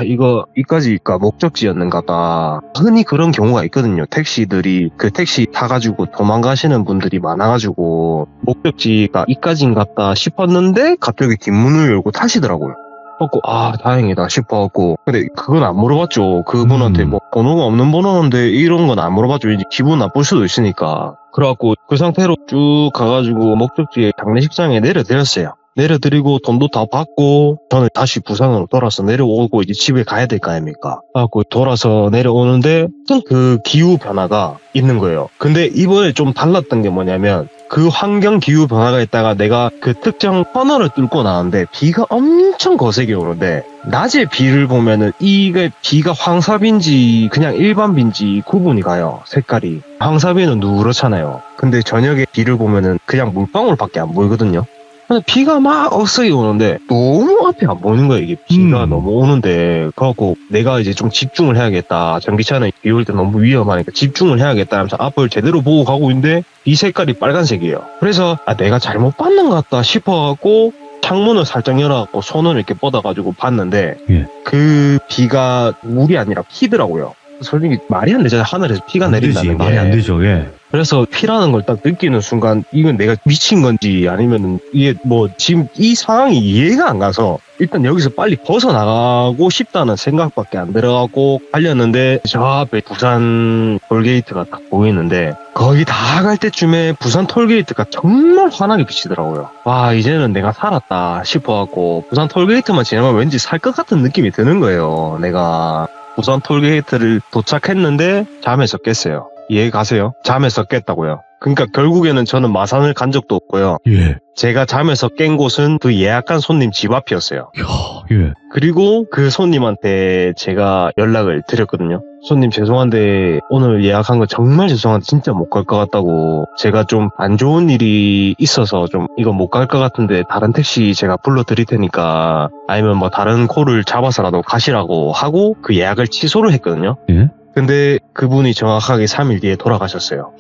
이거 이까지가 목적지였는가 봐. 흔히 그런 경우가 있거든요. 택시들이 그 택시 타가지고 도망가시는 분들이 많아가지고 목적지가 이까지인갑다 싶었는데 갑자기 뒷문을 열고 타시더라고요. 그래갖고 다행이다 싶어갖고 근데 그건 안 물어봤죠. 그분한테 뭐 번호가 없는 번호인데 이런 건 안 물어봤죠. 이제 기분 나쁠 수도 있으니까. 그래갖고 그 상태로 쭉 가가지고 목적지에 장례식장에 내려드렸어요. 내려드리고 돈도 다 받고 저는 다시 부산으로 돌아서 내려오고 이제 집에 가야 될 거 아닙니까? 그래갖고 돌아서 내려오는데 그 기후 변화가 있는 거예요. 근데 이번에 좀 달랐던 게 뭐냐면 그 환경 기후 변화가 있다가 내가 그 특정 터널을 뚫고 나왔는데 비가 엄청 거세게 오는데 낮에 비를 보면은 이게 비가 황사비인지 그냥 일반 비인지 구분이 가요. 색깔이. 황사비는 누렇잖아요. 근데 저녁에 비를 보면은 그냥 물방울밖에 안 보이거든요. 근데 비가 막 억세게 오는데 너무 앞에 안 보이는 거야. 이게 비가 너무 오는데. 그래갖고 내가 이제 좀 집중을 해야겠다. 전기차는 비 올 때 너무 위험하니까 집중을 해야겠다 하면서 앞을 제대로 보고 가고 있는데 비 색깔이 빨간색이에요. 그래서 그래서 내가 잘못 봤는 것 같다 싶어갖고 창문을 살짝 열어갖고 손을 이렇게 뻗어가지고 봤는데 그 비가 물이 아니라 피더라고요. 솔직히 말이 안 되잖아요. 하늘에서 피가 내린다는 게. 말이 안 되죠. 예. 그래서 피라는 걸 딱 느끼는 순간 이건 내가 미친 건지 아니면은 이게 뭐 지금 이 상황이 이해가 안 가서 일단 여기서 빨리 벗어나가고 싶다는 생각밖에 안 들어가고 달렸는데 저 앞에 부산 톨게이트가 딱 보이는데 거의 다 갈 때쯤에 부산 톨게이트가 정말 환하게 비치더라고요. 와 이제는 내가 살았다 싶어갖고 부산 톨게이트만 지나면 왠지 살 것 같은 느낌이 드는 거예요. 내가 부산 톨게이트를 도착했는데 잠에서 깼어요. 이해 가세요? 잠에서 깼다고요. 그러니까 결국에는 저는 마산을 간 적도 없고요. 예. 제가 잠에서 깬 곳은 그 예약한 손님 집 앞이었어요. 예. 그리고 그 손님한테 제가 연락을 드렸거든요. 손님 죄송한데 오늘 예약한 거 정말 죄송한데 진짜 못 갈 것 같다고 제가 좀 안 좋은 일이 있어서 좀 이거 못 갈 것 같은데 다른 택시 제가 불러드릴 테니까 아니면 뭐 다른 콜을 잡아서라도 가시라고 하고 그 예약을 취소를 했거든요. 예. 근데 그분이 정확하게 3일 뒤에 돌아가셨어요.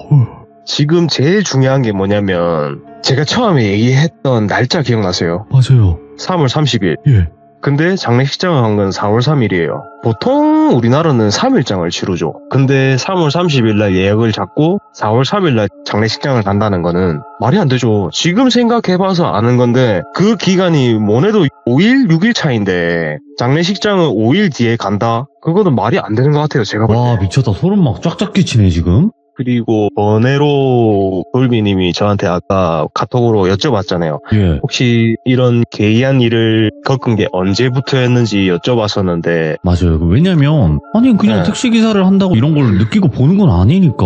지금 제일 중요한 게 뭐냐면 제가 처음에 얘기했던 날짜 기억나세요? 맞아요. 3월 30일. 예. 근데 장례식장을 한 건 4월 3일이에요. 보통 우리나라는 3일장을 치르죠. 근데 3월 30일 날 예약을 잡고 4월 3일 날 장례식장을 간다는 거는 말이 안 되죠. 지금 생각해봐서 아는 건데 그 기간이 뭐래도 5일, 6일 차인데 장례식장을 5일 뒤에 간다? 그거는 말이 안 되는 것 같아요. 제가 볼 때. 와, 미쳤다. 소름 막 쫙쫙 끼치네, 지금. 그리고 번외로 돌비님이 저한테 아까 카톡으로 여쭤봤잖아요. 예. 혹시 이런 개이한 일을 겪은 게 언제부터였는지 여쭤봤었는데 맞아요. 왜냐면, 아니, 그냥 네. 택시기사를 한다고 이런 걸 느끼고 보는 건 아니니까.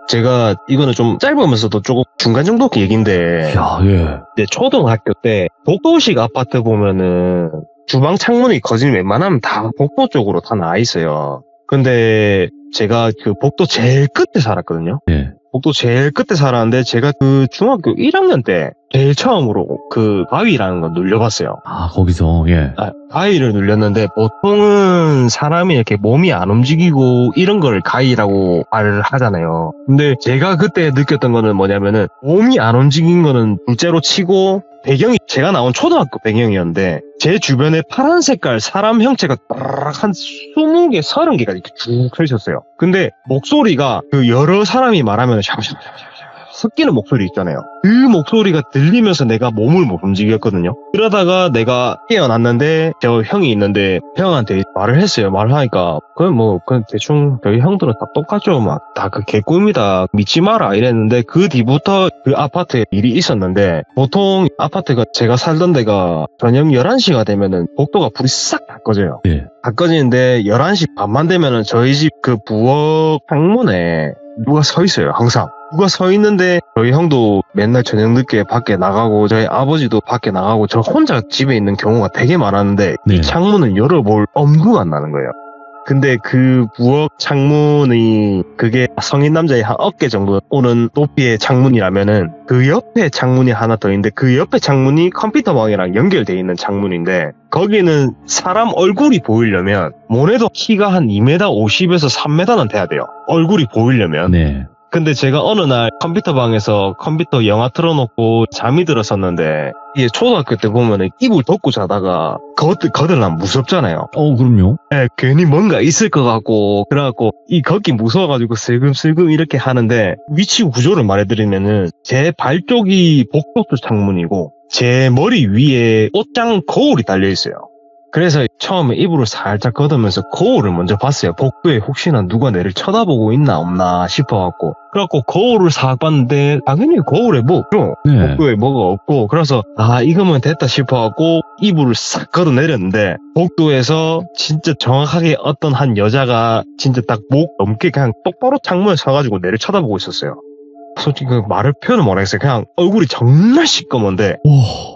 제가 이거는 좀 짧으면서도 조금 중간 정도 얘기인데 야, 예. 이제 초등학교 때 복도식 아파트 보면은 주방 창문이 거진 웬만하면 다 복도 쪽으로 다 나와 있어요. 근데 제가 그 복도 제일 끝에 살았거든요. 예. 복도 제일 끝에 살았는데 제가 그 중학교 1학년 때 제일 처음으로 그 바위라는 걸 눌려봤어요. 아, 거기서, 예. 가위를 눌렸는데 보통은 사람이 이렇게 몸이 안 움직이고 이런 걸 가위라고 말을 하잖아요. 근데 제가 그때 느꼈던 거는 뭐냐면은 몸이 안 움직인 거는 둘째로 치고 배경이 제가 나온 초등학교 배경이었는데 제 주변에 파란 색깔 사람 형체가 딱 한 20개, 30개가 이렇게 쭉 펼쳤어요. 근데 목소리가 그 여러 사람이 말하면 샤브샤브샤브샤브 섞이는 목소리 있잖아요. 그 목소리가 들리면서 내가 몸을 못 움직였거든요. 그러다가 내가 깨어났는데 저 형이 있는데 형한테 말을 했어요. 말을 하니까 그냥 대충 저희 형들은 다 똑같죠. 막 다 그 개꿈이다. 믿지 마라 이랬는데 그 뒤부터 그 아파트에 일이 있었는데 보통 아파트가 제가 살던 데가 저녁 11시가 되면은 복도가 불이 싹 다 꺼져요. 네. 다 꺼지는데 11시 반만 되면은 저희 집 그 부엌 창문에 누가 서 있어요. 항상. 누가 서 있는데 저희 형도 맨날 저녁 늦게 밖에 나가고 저희 아버지도 밖에 나가고 저 혼자 집에 있는 경우가 되게 많았는데 네. 이 창문을 열어볼 엄두가 안 나는 거예요. 근데 그 부엌 창문이 그게 성인 남자의 한 어깨 정도 오는 높이의 창문이라면은 그 옆에 창문이 하나 더 있는데 그 옆에 창문이 컴퓨터방이랑 연결돼 있는 창문인데 거기는 사람 얼굴이 보이려면 뭐래도 키가 한 2m 50에서 3m는 돼야 돼요. 얼굴이 보이려면. 네. 근데 제가 어느 날 컴퓨터방에서 컴퓨터 영화 틀어놓고 잠이 들었었는데 이게 초등학교 때 보면은 이불 덮고 자다가 거들나면 무섭잖아요. 그럼요. 네, 괜히 뭔가 있을 것 같고 그래갖고 이 걷기 무서워가지고 슬금슬금 이렇게 하는데 위치 구조를 말해드리면은 제 발 쪽이 복도 창문이고 제 머리 위에 옷장 거울이 달려있어요. 그래서 처음에 이불을 살짝 걷으면서 거울을 먼저 봤어요. 복도에 혹시나 누가 내를 쳐다보고 있나 없나 싶어갖고 그래갖고 거울을 싹 봤는데 당연히 거울에 뭐 없죠. 네. 복도에 뭐가 없고 그래서 이거면 됐다 싶어갖고 이불을 싹 걷어내렸는데 복도에서 진짜 정확하게 어떤 한 여자가 진짜 딱 목 넘게 그냥 똑바로 창문에 서가지고 내를 쳐다보고 있었어요. 솔직히 그 말을 표현을 못하겠어요. 그냥 얼굴이 정말 시꺼먼데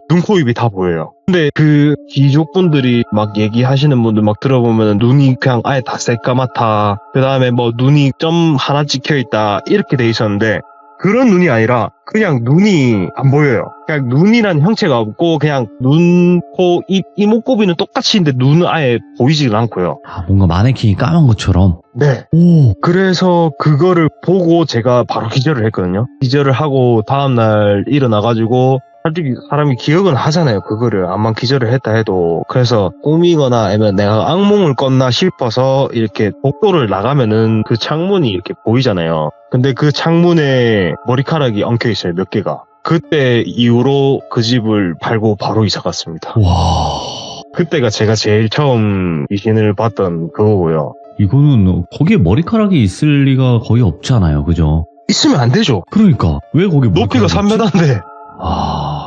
눈, 코, 입이 다 보여요. 근데 그 귀족분들이 막 얘기하시는 분들 막 들어보면 눈이 그냥 아예 다 새까맣다. 그 다음에 뭐 눈이 점 하나 찍혀있다. 이렇게 돼 있었는데 그런 눈이 아니라 그냥 눈이 안 보여요. 그냥 눈이란 형체가 없고 그냥 눈, 코, 입, 이목구비는 똑같이 있는데 눈은 아예 보이질 않고요. 뭔가 마네킹이 까만 것처럼. 네. 오. 그래서 그거를 보고 제가 바로 기절을 했거든요. 기절을 하고 다음날 일어나가지고 솔직히 사람이 기억은 하잖아요. 그거를 암만 기절을 했다 해도. 그래서 꿈이거나 아니면 내가 악몽을 꿨나 싶어서 이렇게 복도를 나가면은 그 창문이 이렇게 보이잖아요. 근데 그 창문에 머리카락이 엉켜 있어요. 몇 개가. 그때 이후로 그 집을 팔고 바로 이사 갔습니다. 와. 그때가 제가 제일 처음 귀신을 봤던 그거고요. 이거는 거기에 머리카락이 있을 리가 거의 없잖아요. 그죠? 있으면 안 되죠. 그러니까. 왜 거기 높이가 머리카락이 없지? 3m인데.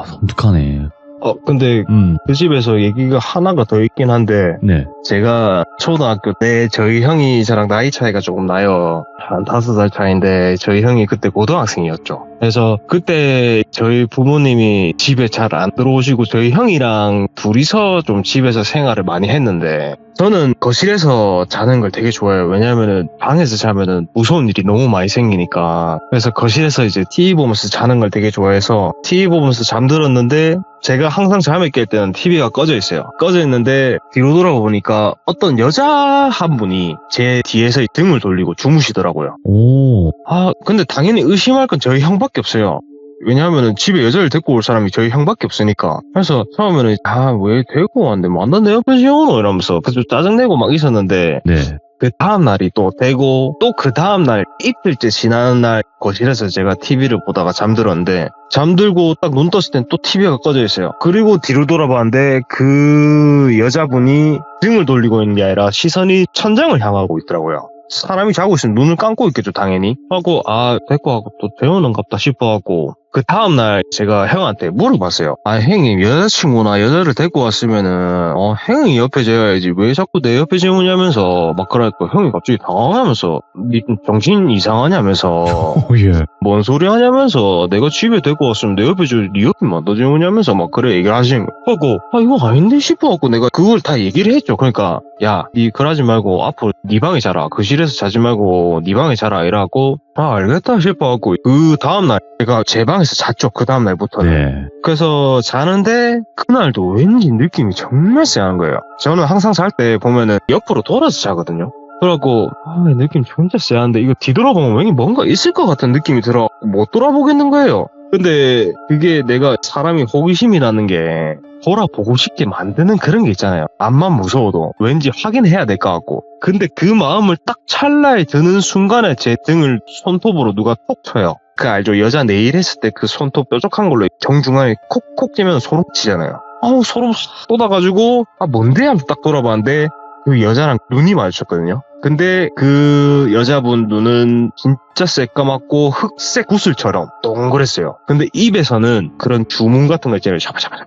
섬뜩하네. 근데 그 집에서 얘기가 하나가 더 있긴 한데 네. 제가 초등학교 때 저희 형이 저랑 나이 차이가 조금 나요. 한 5살 차이인데 저희 형이 그때 고등학생이었죠. 그래서 그때 저희 부모님이 집에 잘 안 들어오시고 저희 형이랑 둘이서 좀 집에서 생활을 많이 했는데 저는 거실에서 자는 걸 되게 좋아해요. 왜냐면은 방에서 자면은 무서운 일이 너무 많이 생기니까. 그래서 거실에서 이제 TV 보면서 자는 걸 되게 좋아해서 TV 보면서 잠들었는데 제가 항상 잠에 깰 때는 TV가 꺼져 있어요. 꺼져 있는데 뒤로 돌아보니까 어떤 여자 한 분이 제 뒤에서 등을 돌리고 주무시더라고요. 오. 근데 당연히 의심할 건 저희 형밖에 없어요. 왜냐하면은 집에 여자를 데리고 올 사람이 저희 형밖에 없으니까. 그래서 처음에는 왜 데리고 왔는데 만나 내 옆에 지우노 이러면서 그래서 짜증내고 막 있었는데 네. 그 다음날이 또 되고 또 그 다음날 이틀째 지나는 날 거실에서 제가 TV를 보다가 잠들었는데 잠들고 딱 눈 떴을 땐 또 TV가 꺼져 있어요. 그리고 뒤로 돌아봤는데 그 여자분이 등을 돌리고 있는 게 아니라 시선이 천장을 향하고 있더라고요. 사람이 자고 있으면 눈을 감고 있겠죠, 당연히. 하고, 데리고 가고 또 재우는갑다 싶어갖고, 그 다음날 제가 형한테 물어봤어요. 형님, 여자친구나 여자를 데리고 왔으면은, 형이 옆에 재워야지. 왜 자꾸 내 옆에 재우냐면서, 막 그러니까 형이 갑자기 당황하면서, 니 정신 이상하냐면서, 예. 뭔 소리 하냐면서, 내가 집에 데리고 왔으면 내 옆에 재우지, 니 옆에 만나 재우냐면서, 막 그래 얘기를 하시는 거예요. 하고, 이거 아닌데 싶어갖고 내가 그걸 다 얘기를 했죠. 그러니까, 야, 니 그러지 말고 앞으로 니 방에 자라. 거실에서 자지 말고 니 방에 자라. 이래갖고 알겠다 싶어갖고 그 다음날 제가 제 방에서 잤죠. 그 다음날부터는. 네. 그래서 자는데 그날도 왠지 느낌이 정말 쎄한 거예요. 저는 항상 잘 때 보면은 옆으로 돌아서 자거든요. 그래갖고 느낌 진짜 쎄한데 이거 뒤돌아보면 왠지 뭔가 있을 것 같은 느낌이 들어 못 돌아보겠는 거예요. 근데 그게 내가 사람이 호기심이라는 게 돌아보고 싶게 만드는 그런 게 있잖아요. 암만 무서워도 왠지 확인해야 될 것 같고. 근데 그 마음을 딱 찰나에 드는 순간에 제 등을 손톱으로 누가 톡 쳐요. 그 알죠? 여자 네일 했을 때 그 손톱 뾰족한 걸로 정중앙에 콕콕 찌면 소름 끼치잖아요. 아우 소름 쏟아가지고 뭔데? 하면서 딱 돌아봤는데 그 여자랑 눈이 마주쳤거든요. 근데 그 여자분 눈은 진짜 새까맣고 흑색 구슬처럼 동그랬어요. 근데 입에서는 그런 주문 같은 거 있잖아요. 샤바샤바샤바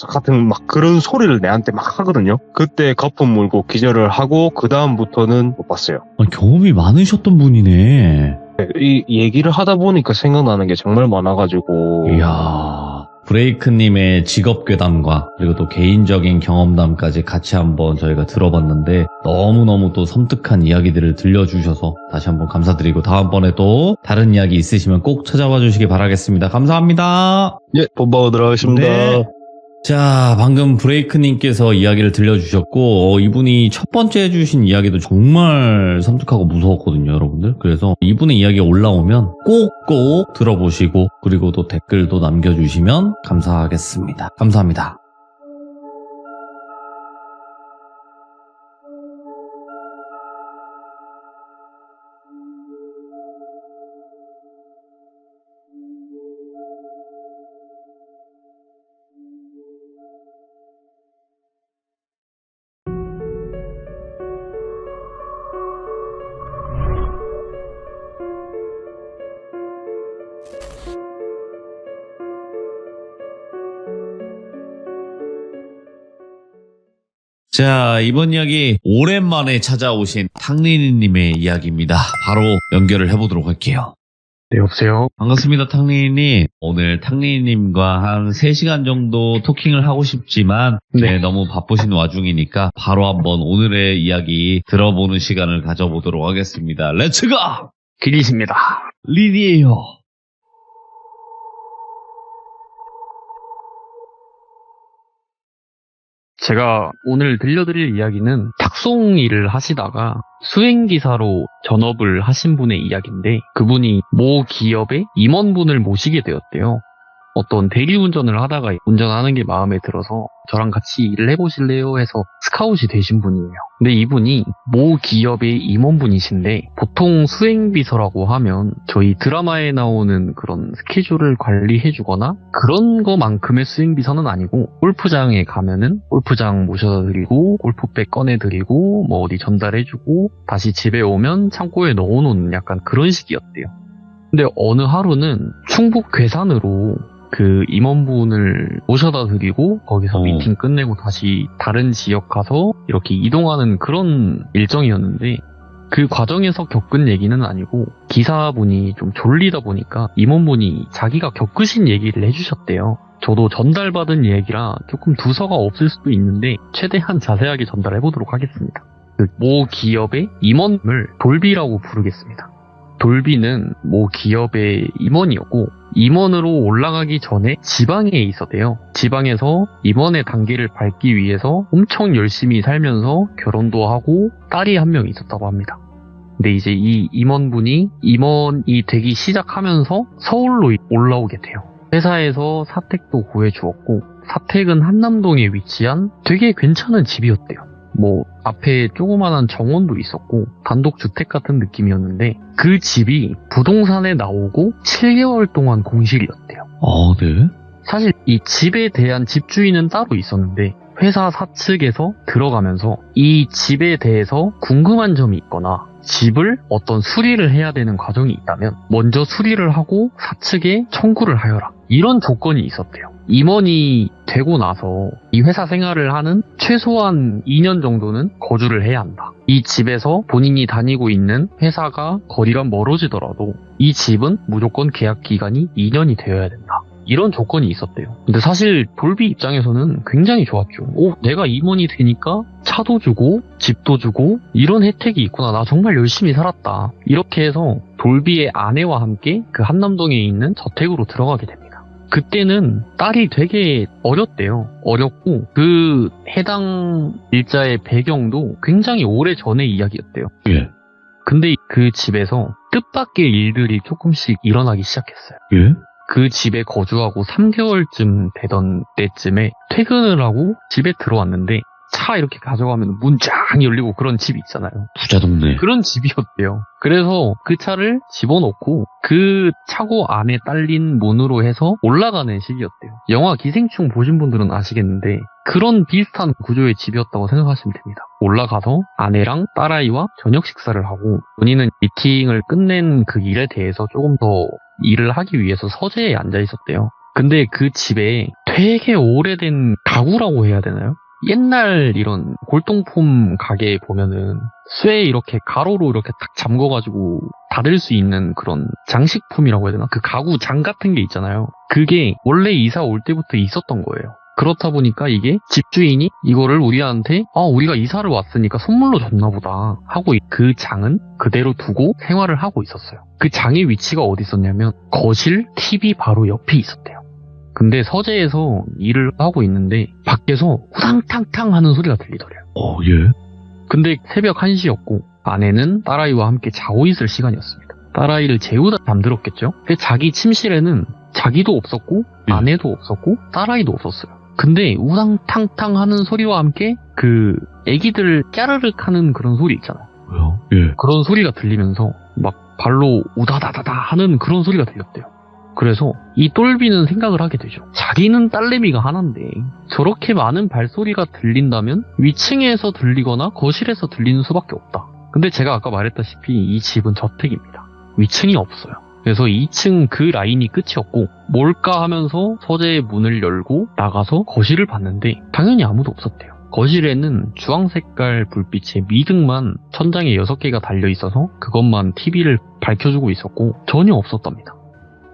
같은 막 그런 소리를 내한테 막 하거든요. 그때 거품 물고 기절을 하고 그 다음부터는 못 봤어요. 경험이 많으셨던 분이네. 이 얘기를 하다 보니까 생각나는 게 정말 많아가지고. 이야, 브레이크님의 직업 괴담과 그리고 또 개인적인 경험담까지 같이 한번 저희가 들어봤는데 너무너무 또 섬뜩한 이야기들을 들려주셔서 다시 한번 감사드리고 다음번에 또 다른 이야기 있으시면 꼭 찾아와 주시기 바라겠습니다. 감사합니다. 예, 본방으로 들어가겠습니다. 네. 자, 방금 브레이크님께서 이야기를 들려주셨고 이분이 첫 번째 해주신 이야기도 정말 섬뜩하고 무서웠거든요, 여러분들. 그래서 이분의 이야기가 올라오면 꼭꼭 들어보시고 그리고 또 댓글도 남겨주시면 감사하겠습니다. 감사합니다. 자, 이번 이야기 오랜만에 찾아오신 탕리니님의 이야기입니다. 바로 연결을 해보도록 할게요. 네, 여보세요? 반갑습니다, 탕리니님. 오늘 탕리니님과 한 3시간 정도 토킹을 하고 싶지만 네. 너무 바쁘신 와중이니까 바로 한번 오늘의 이야기 들어보는 시간을 가져보도록 하겠습니다. 렛츠고! 길이십니다. 리디에요. 제가 오늘 들려드릴 이야기는 탁송 일을 하시다가 수행기사로 전업을 하신 분의 이야기인데 그분이 모 기업의 임원분을 모시게 되었대요. 어떤 대리운전을 하다가 운전하는 게 마음에 들어서 저랑 같이 일을 해보실래요? 해서 스카웃이 되신 분이에요. 근데 이분이 모 기업의 임원분이신데 보통 수행비서라고 하면 저희 드라마에 나오는 그런 스케줄을 관리해주거나 그런 거만큼의 수행비서는 아니고 골프장에 가면은 골프장 모셔다 드리고 골프백 꺼내드리고 뭐 어디 전달해주고 다시 집에 오면 창고에 넣어놓는 약간 그런 식이었대요. 근데 어느 하루는 충북 괴산으로 그 임원분을 모셔다 드리고 거기서 미팅 끝내고 다시 다른 지역 가서 이렇게 이동하는 그런 일정이었는데 그 과정에서 겪은 얘기는 아니고 기사분이 좀 졸리다 보니까 임원분이 자기가 겪으신 얘기를 해주셨대요. 저도 전달받은 얘기라 조금 두서가 없을 수도 있는데 최대한 자세하게 전달해보도록 하겠습니다. 그 모 기업의 임원을 돌비라고 부르겠습니다. 돌비는 모 기업의 임원이었고 임원으로 올라가기 전에 지방에 있었대요. 지방에서 임원의 단계를 밟기 위해서 엄청 열심히 살면서 결혼도 하고 딸이 한 명 있었다고 합니다. 근데 이제 이 임원분이 임원이 되기 시작하면서 서울로 올라오게 돼요. 회사에서 사택도 구해주었고 사택은 한남동에 위치한 되게 괜찮은 집이었대요. 뭐 앞에 조그만한 정원도 있었고 단독주택 같은 느낌이었는데 그 집이 부동산에 나오고 7개월 동안 공실이었대요. 네. 사실 이 집에 대한 집주인은 따로 있었는데 회사 사측에서 들어가면서 이 집에 대해서 궁금한 점이 있거나 집을 어떤 수리를 해야 되는 과정이 있다면 먼저 수리를 하고 사측에 청구를 하여라. 이런 조건이 있었대요. 임원이 되고 나서 이 회사 생활을 하는 최소한 2년 정도는 거주를 해야 한다. 이 집에서 본인이 다니고 있는 회사가 거리가 멀어지더라도 이 집은 무조건 계약 기간이 2년이 되어야 된다. 이런 조건이 있었대요. 근데 사실 돌비 입장에서는 굉장히 좋았죠. 내가 임원이 되니까 차도 주고 집도 주고 이런 혜택이 있구나. 나 정말 열심히 살았다. 이렇게 해서 돌비의 아내와 함께 그 한남동에 있는 저택으로 들어가게 됩니다. 그때는 딸이 되게 어렸대요. 어렸고 그 해당 일자의 배경도 굉장히 오래 전의 이야기였대요. 예. 근데 그 집에서 뜻밖의 일들이 조금씩 일어나기 시작했어요. 예? 그 집에 거주하고 3개월쯤 되던 때쯤에 퇴근을 하고 집에 들어왔는데 차 이렇게 가져가면 문 쫙 열리고 그런 집이 있잖아요. 부자 동네. 그런 집이었대요. 그래서 그 차를 집어넣고 그 차고 안에 딸린 문으로 해서 올라가는 식이었대요. 영화 기생충 보신 분들은 아시겠는데 그런 비슷한 구조의 집이었다고 생각하시면 됩니다. 올라가서 아내랑 딸아이와 저녁 식사를 하고 본인은 미팅을 끝낸 그 일에 대해서 조금 더 일을 하기 위해서 서재에 앉아 있었대요. 근데 그 집에 되게 오래된 가구라고 해야 되나요? 옛날 이런 골동품 가게에 보면은 쇠에 이렇게 가로로 이렇게 탁 잠궈가지고 닫을 수 있는 그런 장식품이라고 해야 되나? 그 가구 장 같은 게 있잖아요. 그게 원래 이사 올 때부터 있었던 거예요. 그렇다 보니까 이게 집주인이 이거를 우리한테 우리가 이사를 왔으니까 선물로 줬나 보다 하고 그 장은 그대로 두고 생활을 하고 있었어요. 그 장의 위치가 어디 있었냐면 거실, TV 바로 옆에 있었대요. 근데 서재에서 일을 하고 있는데 밖에서 후당탕탕 하는 소리가 들리더래요. 예. 근데 새벽 1시였고 아내는 딸아이와 함께 자고 있을 시간이었습니다. 딸아이를 재우다 잠들었겠죠? 근데 자기 침실에는 자기도 없었고 아내도 없었고 딸아이도 없었어요. 근데 우당탕탕 하는 소리와 함께 그 애기들 까르륵 하는 그런 소리 있잖아요. 뭐요? 예. 그런 소리가 들리면서 막 발로 우다다다다 하는 그런 소리가 들렸대요. 그래서 이 똘비는 생각을 하게 되죠. 자기는 딸내미가 하나인데 저렇게 많은 발소리가 들린다면 위층에서 들리거나 거실에서 들리는 수밖에 없다. 근데 제가 아까 말했다시피 이 집은 저택입니다. 위층이 없어요. 그래서 2층 그 라인이 끝이었고 뭘까 하면서 서재의 문을 열고 나가서 거실을 봤는데 당연히 아무도 없었대요. 거실에는 주황색깔 불빛의 미등만 천장에 6개가 달려있어서 그것만 TV를 밝혀주고 있었고 전혀 없었답니다.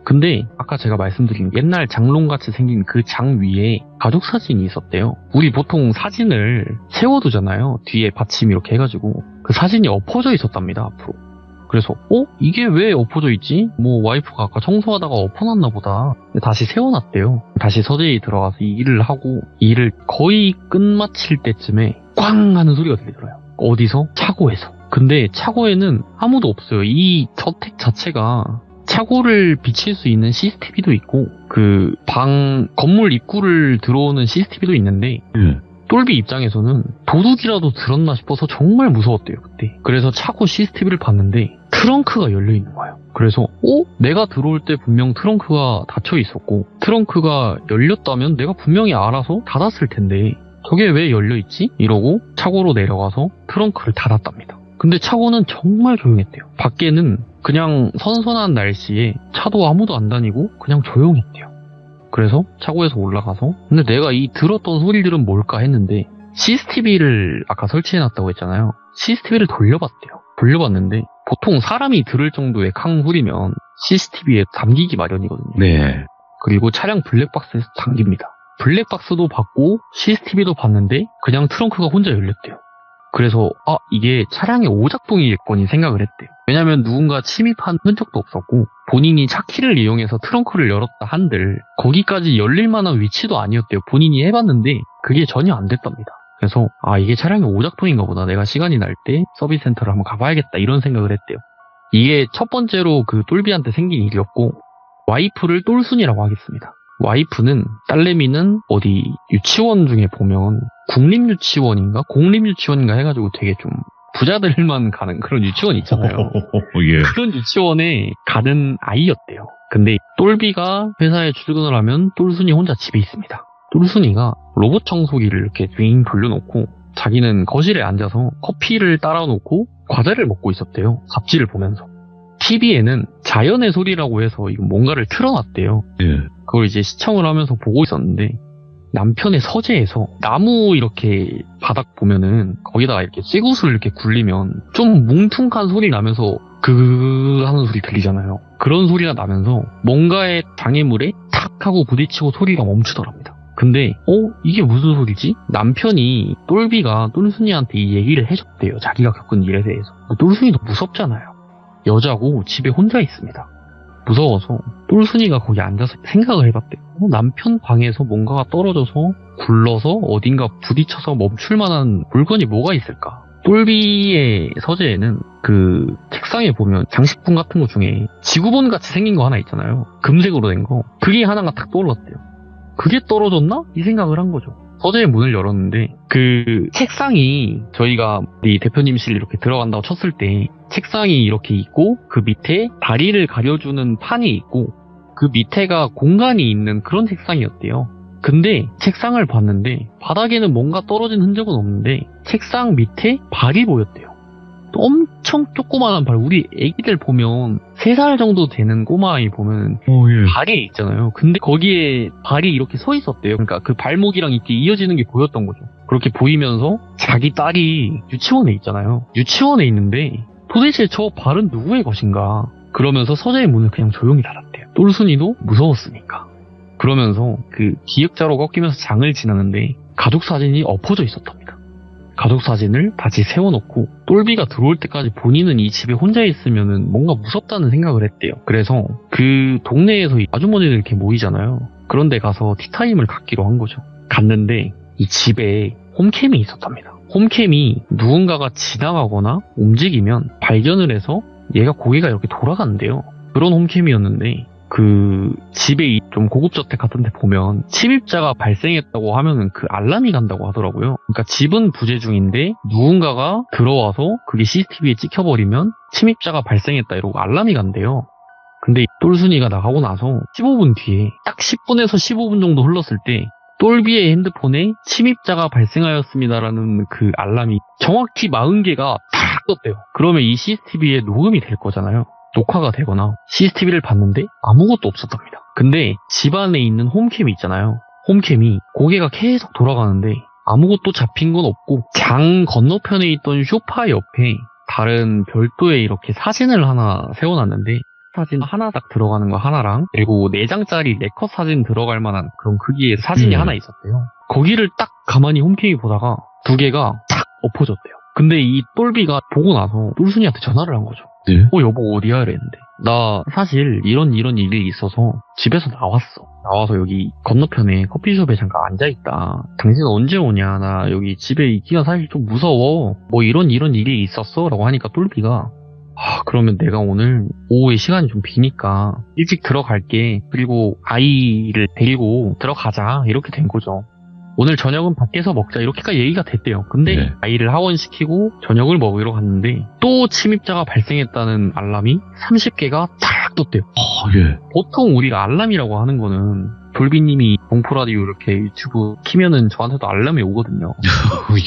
근데 아까 제가 말씀드린 옛날 장롱같이 생긴 그 장 위에 가족 사진이 있었대요. 우리 보통 사진을 세워두잖아요. 뒤에 받침 이렇게 해가지고 그 사진이 엎어져 있었답니다. 앞으로. 그래서 이게 왜 엎어져 있지? 뭐 와이프가 아까 청소하다가 엎어놨나 보다. 다시 세워놨대요. 다시 서재에 들어가서 이 일을 하고 일을 거의 끝마칠 때쯤에 꽝 하는 소리가 들리더라고요. 어디서? 차고에서. 근데 차고에는 아무도 없어요. 이 저택 자체가 차고를 비칠 수 있는 CCTV도 있고 그 방 건물 입구를 들어오는 CCTV도 있는데 똘비 입장에서는 도둑이라도 들었나 싶어서 정말 무서웠대요 그때. 그래서 차고 CCTV를 봤는데 트렁크가 열려있는 거예요. 그래서 내가 들어올 때 분명 트렁크가 닫혀 있었고 트렁크가 열렸다면 내가 분명히 알아서 닫았을 텐데 저게 왜 열려있지? 이러고 차고로 내려가서 트렁크를 닫았답니다. 근데 차고는 정말 조용했대요. 밖에는 그냥 선선한 날씨에 차도 아무도 안 다니고 그냥 조용했대요. 그래서 차고에서 올라가서 근데 내가 이 들었던 소리들은 뭘까 했는데 CCTV를 아까 설치해놨다고 했잖아요. CCTV를 돌려봤대요. 돌려봤는데 보통 사람이 들을 정도의 캉 소리면 CCTV에 담기기 마련이거든요. 네. 그리고 차량 블랙박스에서 잠깁니다. 블랙박스도 봤고 CCTV도 봤는데 그냥 트렁크가 혼자 열렸대요. 그래서 이게 차량의 오작동이겠거니 생각을 했대요. 왜냐면 누군가 침입한 흔적도 없었고 본인이 차키를 이용해서 트렁크를 열었다 한들 거기까지 열릴 만한 위치도 아니었대요. 본인이 해봤는데 그게 전혀 안 됐답니다. 그래서 이게 차량의 오작동인가 보다. 내가 시간이 날 때 서비스 센터를 한번 가봐야겠다 이런 생각을 했대요. 이게 첫 번째로 그 똘비한테 생긴 일이었고 와이프를 똘순이라고 하겠습니다. 와이프는 딸내미는 어디 유치원 중에 보면 국립유치원인가 공립유치원인가 해가지고 되게 좀 부자들만 가는 그런 유치원 있잖아요. 예. 그런 유치원에 가는 아이였대요. 근데 똘비가 회사에 출근을 하면 똘순이 혼자 집에 있습니다. 똘순이가 로봇 청소기를 이렇게 윙 돌려놓고 자기는 거실에 앉아서 커피를 따라놓고 과자를 먹고 있었대요. 잡지를 보면서. TV에는 자연의 소리라고 해서 이거 뭔가를 틀어놨대요. 예. 그걸 이제 시청을 하면서 보고 있었는데 남편의 서재에서 나무 이렇게 바닥 보면은 거기다가 이렇게 쇠구슬을 이렇게 굴리면 좀 뭉퉁한 소리 나면서 그 하는 소리 들리잖아요. 그런 소리가 나면서 뭔가의 장애물에 탁 하고 부딪히고 소리가 멈추더랍니다. 근데 이게 무슨 소리지? 남편이 똘비가 똘순이한테 이 얘기를 해줬대요. 자기가 겪은 일에 대해서. 똘순이도 무섭잖아요. 여자고 집에 혼자 있습니다. 무서워서 똘순이가 거기 앉아서 생각을 해봤대요. 남편 방에서 뭔가가 떨어져서 굴러서 어딘가 부딪혀서 멈출 만한 물건이 뭐가 있을까? 똘비의 서재에는 그 책상에 보면 장식품 같은 거 중에 지구본 같이 생긴 거 하나 있잖아요. 금색으로 된 거. 그게 하나가 탁 떠올랐대요. 그게 떨어졌나? 이 생각을 한 거죠. 서재의 문을 열었는데 그 책상이 저희가 이 대표님실 이렇게 들어간다고 쳤을 때 책상이 이렇게 있고 그 밑에 다리를 가려주는 판이 있고 그 밑에가 공간이 있는 그런 책상이었대요. 근데 책상을 봤는데 바닥에는 뭔가 떨어진 흔적은 없는데 책상 밑에 발이 보였대요. 엄청 조그만한 발. 우리 애기들 보면 3살 정도 되는 꼬마아이 보면 예. 발이 있잖아요. 근데 거기에 발이 이렇게 서 있었대요. 그러니까 그 발목이랑 이렇게 이어지는 게 보였던 거죠. 그렇게 보이면서 자기 딸이 유치원에 있잖아요. 유치원에 있는데 도대체 저 발은 누구의 것인가? 그러면서 서재의 문을 그냥 조용히 닫았대요. 똘순이도 무서웠으니까. 그러면서 그 기역자로 꺾이면서 장을 지나는데 가족 사진이 엎어져 있었답니다. 가족 사진을 다시 세워놓고 똘비가 들어올 때까지 본인은 이 집에 혼자 있으면은 뭔가 무섭다는 생각을 했대요. 그래서 그 동네에서 아주머니들 이렇게 모이잖아요. 그런데 가서 티타임을 갖기로 한 거죠. 갔는데 이 집에 홈캠이 있었답니다. 홈캠이 누군가가 지나가거나 움직이면 발견을 해서 얘가 고개가 이렇게 돌아간대요. 그런 홈캠이었는데 그 집에 좀 고급저택 같은 데 보면 침입자가 발생했다고 하면은 그 알람이 간다고 하더라고요. 그러니까 집은 부재 중인데 누군가가 들어와서 그게 CCTV에 찍혀버리면 침입자가 발생했다 이러고 알람이 간대요. 근데 똘순이가 나가고 나서 15분 뒤에 딱 10분에서 15분 정도 흘렀을 때 똘비의 핸드폰에 침입자가 발생하였습니다라는 그 알람이 정확히 40개가 탁 떴대요. 그러면 이 CCTV에 녹음이 될 거잖아요. 녹화가 되거나 CCTV를 봤는데 아무것도 없었답니다. 근데 집안에 있는 홈캠이 있잖아요. 홈캠이 고개가 계속 돌아가는데 아무것도 잡힌 건 없고 장 건너편에 있던 소파 옆에 다른 별도의 이렇게 사진을 하나 세워놨는데 사진 하나 딱 들어가는 거 하나랑 그리고 4장짜리 4컷 사진 들어갈 만한 그런 크기의 사진이 하나 있었대요. 거기를 딱 가만히 홈캠이 보다가 2개가 탁 엎어졌대요. 근데 이 똘비가 보고 나서 똘순이한테 전화를 한 거죠. 네. 여보 어디야? 이랬는데 나 사실 이런 일이 있어서 집에서 나와서 여기 건너편에 커피숍에 잠깐 앉아있다. 당신 언제 오냐? 나 여기 집에 있기가 사실 좀 무서워. 뭐 이런 일이 있었어? 라고 하니까 똘비가 그러면 내가 오늘 오후에 시간이 좀 비니까 일찍 들어갈게. 그리고 아이를 데리고 들어가자. 이렇게 된 거죠. 오늘 저녁은 밖에서 먹자 이렇게까지 얘기가 됐대요. 근데 네. 아이를 하원시키고 저녁을 먹으러 갔는데 또 침입자가 발생했다는 알람이 30개가 탁 떴대요. 예. 보통 우리가 알람이라고 하는 거는 돌비님이 공포라디오 이렇게 유튜브 키면은 저한테도 알람이 오거든요.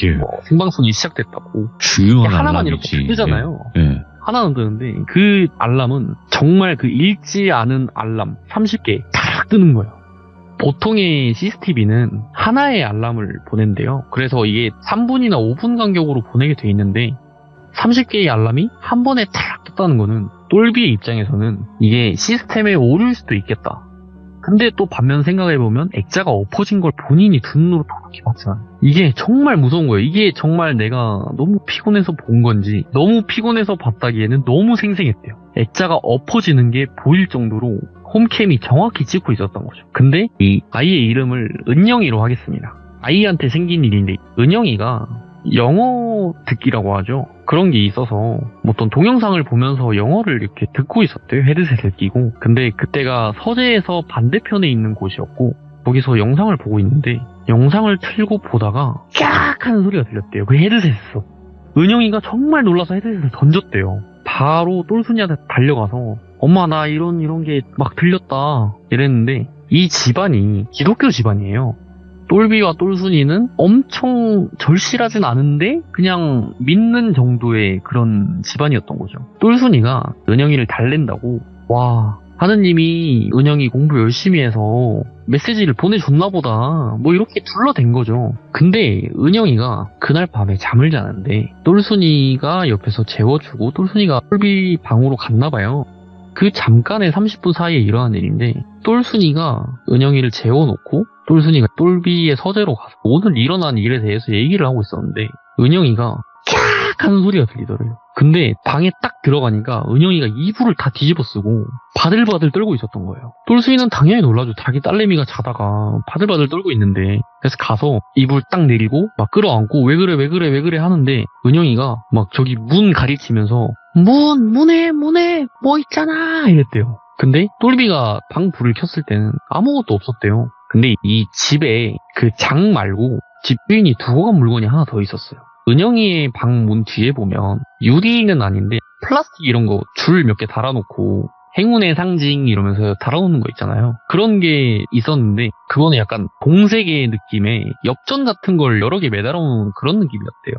예. 뭐 생방송이 시작됐다고. 중요한 하나만 알람이지. 이렇게 뜨잖아요. 예. 하나는 뜨는데 그 알람은 정말 그 읽지 않은 알람 30개 탁 뜨는 거예요. 보통의 CCTV는 하나의 알람을 보낸대요. 그래서 이게 3분이나 5분 간격으로 보내게 돼 있는데 30개의 알람이 한 번에 탁 떴다는 거는 똘비의 입장에서는 이게 시스템의 오류일 수도 있겠다. 근데 또 반면 생각해보면 액자가 엎어진 걸 본인이 두 눈으로 도렇게 봤잖아. 이게 정말 무서운 거예요. 이게 정말 내가 너무 피곤해서 본 건지 너무 피곤해서 봤다기에는 너무 생생했대요. 액자가 엎어지는 게 보일 정도로 홈캠이 정확히 찍고 있었던 거죠. 근데 이 아이의 이름을 은영이로 하겠습니다. 아이한테 생긴 일인데 은영이가 영어 듣기라고 하죠. 그런 게 있어서 어떤 동영상을 보면서 영어를 이렇게 듣고 있었대요. 헤드셋을 끼고. 근데 그때가 서재에서 반대편에 있는 곳이었고 거기서 영상을 보고 있는데 영상을 틀고 보다가 깍 하는 소리가 들렸대요. 그 헤드셋에서. 은영이가 정말 놀라서 헤드셋을 던졌대요. 바로 똘순이한테 달려가서 엄마 나 이런 게 막 들렸다 이랬는데 이 집안이 기독교 집안이에요. 똘비와 똘순이는 엄청 절실하진 않은데 그냥 믿는 정도의 그런 집안이었던 거죠. 똘순이가 은영이를 달랜다고 와 하느님이 은영이 공부 열심히 해서 메시지를 보내줬나 보다 뭐 이렇게 둘러댄 거죠. 근데 은영이가 그날 밤에 잠을 자는데 똘순이가 옆에서 재워주고 똘순이가 똘비 방으로 갔나 봐요. 그 잠깐의 30분 사이에 일어난 일인데 똘순이가 은영이를 재워놓고 똘순이가 똘비의 서재로 가서 오늘 일어난 일에 대해서 얘기를 하고 있었는데 은영이가 캬악 하는 소리가 들리더래요. 근데 방에 딱 들어가니까 은영이가 이불을 다 뒤집어 쓰고 바들바들 떨고 있었던 거예요. 똘순이는 당연히 놀라죠. 자기 딸내미가 자다가 바들바들 떨고 있는데 그래서 가서 이불 딱 내리고 막 끌어안고 왜 그래 하는데 은영이가 막 저기 문 가리키면서 문에 뭐 있잖아 이랬대요. 근데 똘비가 방 불을 켰을 때는 아무것도 없었대요. 근데 이 집에 그 장 말고 집주인이 두고 간 물건이 하나 더 있었어요. 은영이의 방 문 뒤에 보면 유리는 아닌데 플라스틱 이런 거 줄 몇 개 달아놓고 행운의 상징 이러면서 달아놓는 거 있잖아요. 그런 게 있었는데 그거는 약간 동세계 느낌의 엽전 같은 걸 여러 개 매달아놓은 그런 느낌이었대요.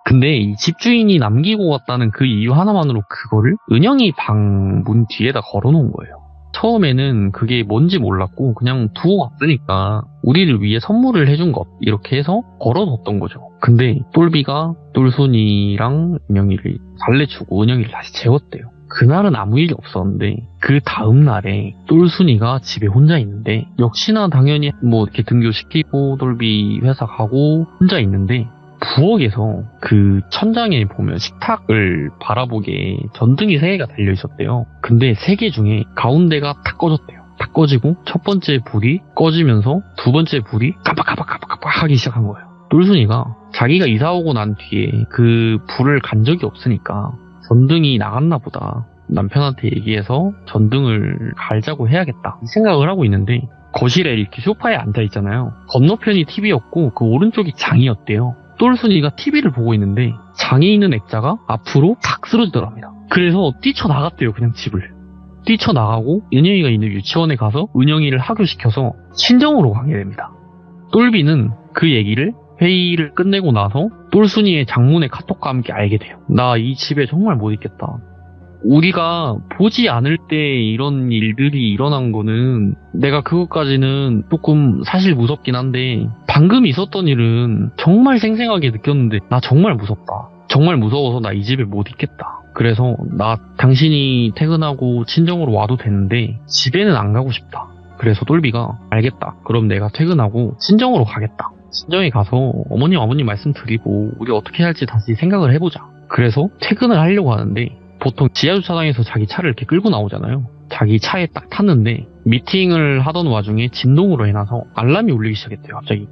근데 이 집주인이 남기고 왔다는 그 이유 하나만으로 그거를 은영이 방 문 뒤에다 걸어놓은 거예요. 처음에는 그게 뭔지 몰랐고 그냥 두고 왔으니까 우리를 위해 선물을 해준 것 이렇게 해서 걸어뒀던 거죠. 근데 똘비가 똘순이랑 은영이를 달래주고 은영이를 다시 재웠대요. 그날은 아무 일이 없었는데 그 다음 날에 똘순이가 집에 혼자 있는데 역시나 당연히 뭐 이렇게 등교시키고 똘비 회사 가고 혼자 있는데 부엌에서 그 천장에 보면 식탁을 바라보게 전등이 3개가 달려 있었대요. 근데 3개 중에 가운데가 다 꺼졌대요. 다 꺼지고 첫 번째 불이 꺼지면서 두 번째 불이 깜빡깜빡깜빡 하기 시작한 거예요. 똘순이가 자기가 이사 오고 난 뒤에 그 불을 간 적이 없으니까 전등이 나갔나 보다. 남편한테 얘기해서 전등을 갈자고 해야겠다 이 생각을 하고 있는데 거실에 이렇게 소파에 앉아 있잖아요. 건너편이 TV였고 그 오른쪽이 장이었대요. 똘순이가 TV를 보고 있는데 장에 있는 액자가 앞으로 탁 쓰러지더랍니다. 그래서 뛰쳐나갔대요. 그냥 집을. 뛰쳐나가고 은영이가 있는 유치원에 가서 은영이를 하교시켜서 친정으로 가게 됩니다. 똘비는 그 얘기를 회의를 끝내고 나서 똘순이의 장문의 카톡과 함께 알게 돼요. 나 이 집에 정말 못 있겠다. 우리가 보지 않을 때 이런 일들이 일어난 거는 내가 그것까지는 조금 사실 무섭긴 한데 방금 있었던 일은 정말 생생하게 느꼈는데 나 정말 무섭다. 정말 무서워서 나 이 집에 못 있겠다. 그래서 나 당신이 퇴근하고 친정으로 와도 되는데 집에는 안 가고 싶다. 그래서 똘비가 알겠다. 그럼 내가 퇴근하고 친정으로 가겠다. 친정에 가서 어머님 아버님 말씀드리고 우리 어떻게 할지 다시 생각을 해보자. 그래서 퇴근을 하려고 하는데 보통 지하주차장에서 자기 차를 이렇게 끌고 나오잖아요. 자기 차에 딱 탔는데 미팅을 하던 와중에 진동으로 해놔서 알람이 울리기 시작했대요. 갑자기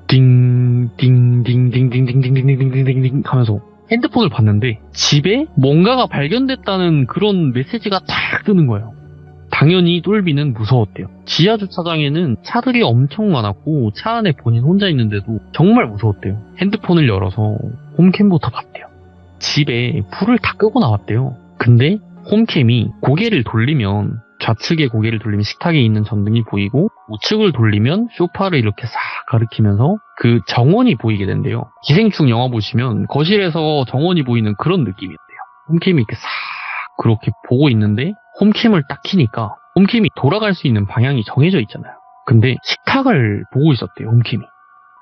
띵띵띵띵띵띵띵띵띵띵띵띵 하면서 핸드폰을 봤는데 집에 뭔가가 발견됐다는 그런 메시지가 딱 뜨는 거예요. 당연히 똘비는 무서웠대요. 지하주차장에는 차들이 엄청 많았고 차 안에 본인 혼자 있는데도 정말 무서웠대요. 핸드폰을 열어서 홈캠부터 봤대요. 집에 불을 다 끄고 나왔대요. 근데 홈캠이 고개를 돌리면 좌측에 고개를 돌리면 식탁에 있는 전등이 보이고 우측을 돌리면 소파를 이렇게 싹 가리키면서 그 정원이 보이게 된대요. 기생충 영화 보시면 거실에서 정원이 보이는 그런 느낌이었대요. 홈캠이 이렇게 싹 그렇게 보고 있는데 홈캠을 딱 키니까 홈캠이 돌아갈 수 있는 방향이 정해져 있잖아요. 근데 식탁을 보고 있었대요. 홈캠이.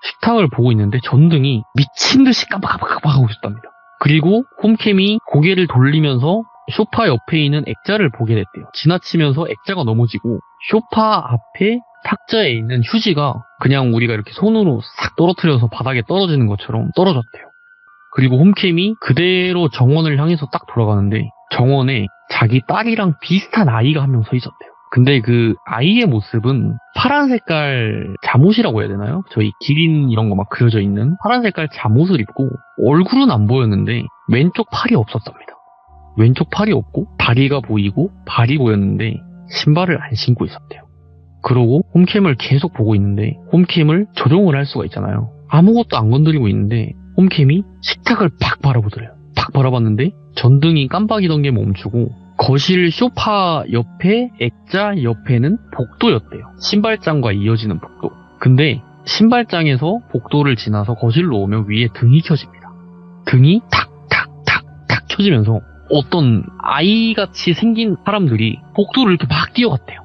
식탁을 보고 있는데 전등이 미친 듯이 깜빡깜빡 하고 있었답니다. 그리고 홈캠이 고개를 돌리면서 소파 옆에 있는 액자를 보게 됐대요. 지나치면서 액자가 넘어지고 소파 앞에 탁자에 있는 휴지가 그냥 우리가 이렇게 손으로 싹 떨어뜨려서 바닥에 떨어지는 것처럼 떨어졌대요. 그리고 홈캠이 그대로 정원을 향해서 딱 돌아가는데 정원에 자기 딸이랑 비슷한 아이가 한 명 서 있었대요. 근데 그 아이의 모습은 파란 색깔 잠옷이라고 해야 되나요? 저희 기린 이런 거 막 그려져 있는 파란 색깔 잠옷을 입고 얼굴은 안 보였는데 왼쪽 팔이 없었답니다. 왼쪽 팔이 없고 다리가 보이고 발이 보였는데 신발을 안 신고 있었대요. 그러고 홈캠을 계속 보고 있는데 홈캠을 조정을 할 수가 있잖아요. 아무것도 안 건드리고 있는데 홈캠이 식탁을 팍 바라보더래요. 팍 바라봤는데 전등이 깜빡이던 게 멈추고 거실 소파 옆에 액자 옆에는 복도였대요. 신발장과 이어지는 복도. 근데 신발장에서 복도를 지나서 거실로 오면 위에 등이 켜집니다. 등이 탁탁탁탁 켜지면서 어떤 아이같이 생긴 사람들이 복도를 이렇게 막 뛰어갔대요.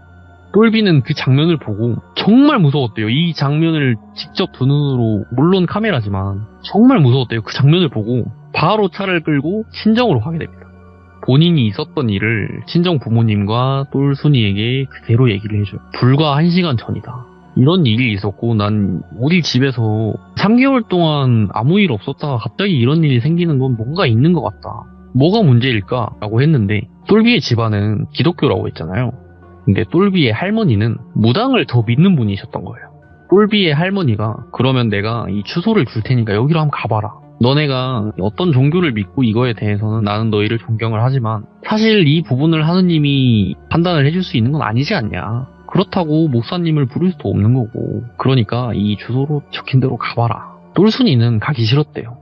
똘비는 그 장면을 보고 정말 무서웠대요. 이 장면을 직접 두 눈으로, 물론 카메라지만 정말 무서웠대요. 그 장면을 보고 바로 차를 끌고 친정으로 가게 됩니다. 본인이 있었던 일을 친정 부모님과 똘순이에게 그대로 얘기를 해줘요. 불과 1시간 전이다. 이런 일이 있었고 난 우리 집에서 3개월 동안 아무 일 없었다가 갑자기 이런 일이 생기는 건 뭔가 있는 것 같다. 뭐가 문제일까? 라고 했는데 똘비의 집안은 기독교라고 했잖아요. 근데 똘비의 할머니는 무당을 더 믿는 분이셨던 거예요. 똘비의 할머니가 그러면 내가 이 주소를 줄 테니까 여기로 한번 가봐라. 너네가 어떤 종교를 믿고 이거에 대해서는 나는 너희를 존경을 하지만 사실 이 부분을 하느님이 판단을 해줄 수 있는 건 아니지 않냐. 그렇다고 목사님을 부를 수도 없는 거고. 그러니까 이 주소로 적힌 대로 가봐라. 똘순이는 가기 싫었대요.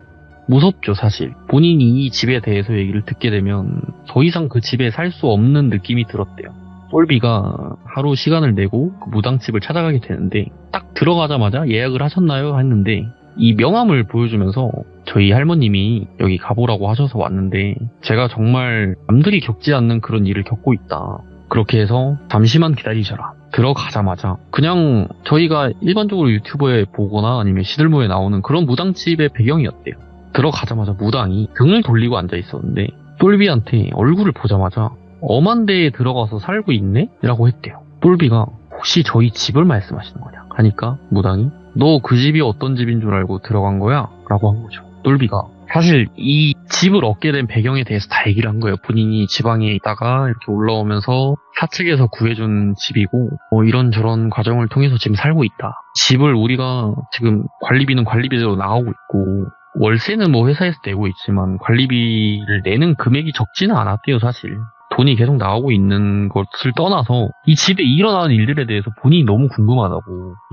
무섭죠, 사실. 본인이 이 집에 대해서 얘기를 듣게 되면 더 이상 그 집에 살 수 없는 느낌이 들었대요. 똘비가 하루 시간을 내고 그 무당집을 찾아가게 되는데 딱 들어가자마자 예약을 하셨나요? 했는데 이 명함을 보여주면서 저희 할머님이 여기 가보라고 하셔서 왔는데 제가 정말 남들이 겪지 않는 그런 일을 겪고 있다. 그렇게 해서 잠시만 기다리셔라. 들어가자마자 그냥 저희가 일반적으로 유튜브에 보거나 아니면 시들모에 나오는 그런 무당집의 배경이었대요. 들어가자마자 무당이 등을 돌리고 앉아 있었는데 똘비한테 얼굴을 보자마자 엄한 데에 들어가서 살고 있네? 라고 했대요. 똘비가 혹시 저희 집을 말씀하시는 거냐? 하니까 무당이 너 그 집이 어떤 집인 줄 알고 들어간 거야? 라고 한 거죠. 똘비가 사실 이 집을 얻게 된 배경에 대해서 다 얘기를 한 거예요. 본인이 지방에 있다가 이렇게 올라오면서 사측에서 구해준 집이고 이런저런 과정을 통해서 지금 살고 있다. 집을 우리가 지금 관리비는 관리비대로 나오고 있고 월세는 뭐 회사에서 내고 있지만 관리비를 내는 금액이 적지는 않았대요, 사실. 돈이 계속 나오고 있는 것을 떠나서 이 집에 일어나는 일들에 대해서 본인이 너무 궁금하다고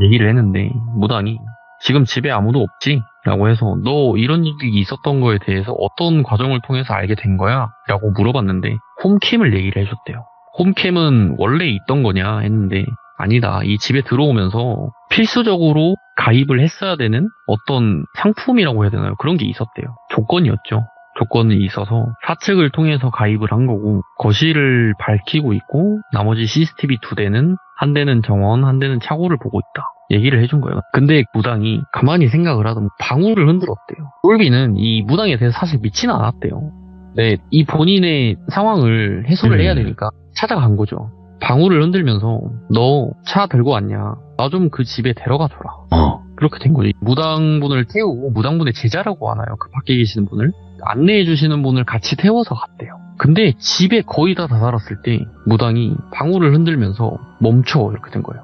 얘기를 했는데 무당이 지금 집에 아무도 없지? 라고 해서 너 이런 일이 있었던 거에 대해서 어떤 과정을 통해서 알게 된 거야? 라고 물어봤는데 홈캠을 얘기를 해줬대요. 홈캠은 원래 있던 거냐 했는데 아니다. 이 집에 들어오면서 필수적으로 가입을 했어야 되는 어떤 상품이라고 해야 되나요? 그런 게 있었대요. 조건이었죠. 조건이 있어서 사측을 통해서 가입을 한 거고 거실을 밝히고 있고 나머지 CCTV 2대는 한 대는 정원, 한 대는 차고를 보고 있다. 얘기를 해준 거예요. 근데 무당이 가만히 생각을 하던 방울을 흔들었대요. 똘비는 이 무당에 대해서 사실 믿지는 않았대요. 네, 이 본인의 상황을 해소를 해야 되니까 찾아간 거죠. 방울을 흔들면서 너 차 들고 왔냐? 나 좀 그 집에 데려가줘라. 그렇게 된 거지. 무당분을 태우고 무당분의 제자라고 하나요? 그 밖에 계시는 분을 안내해 주시는 분을 같이 태워서 갔대요. 근데 집에 거의 다 다다랐을 때 무당이 방울을 흔들면서 멈춰 이렇게 된 거예요.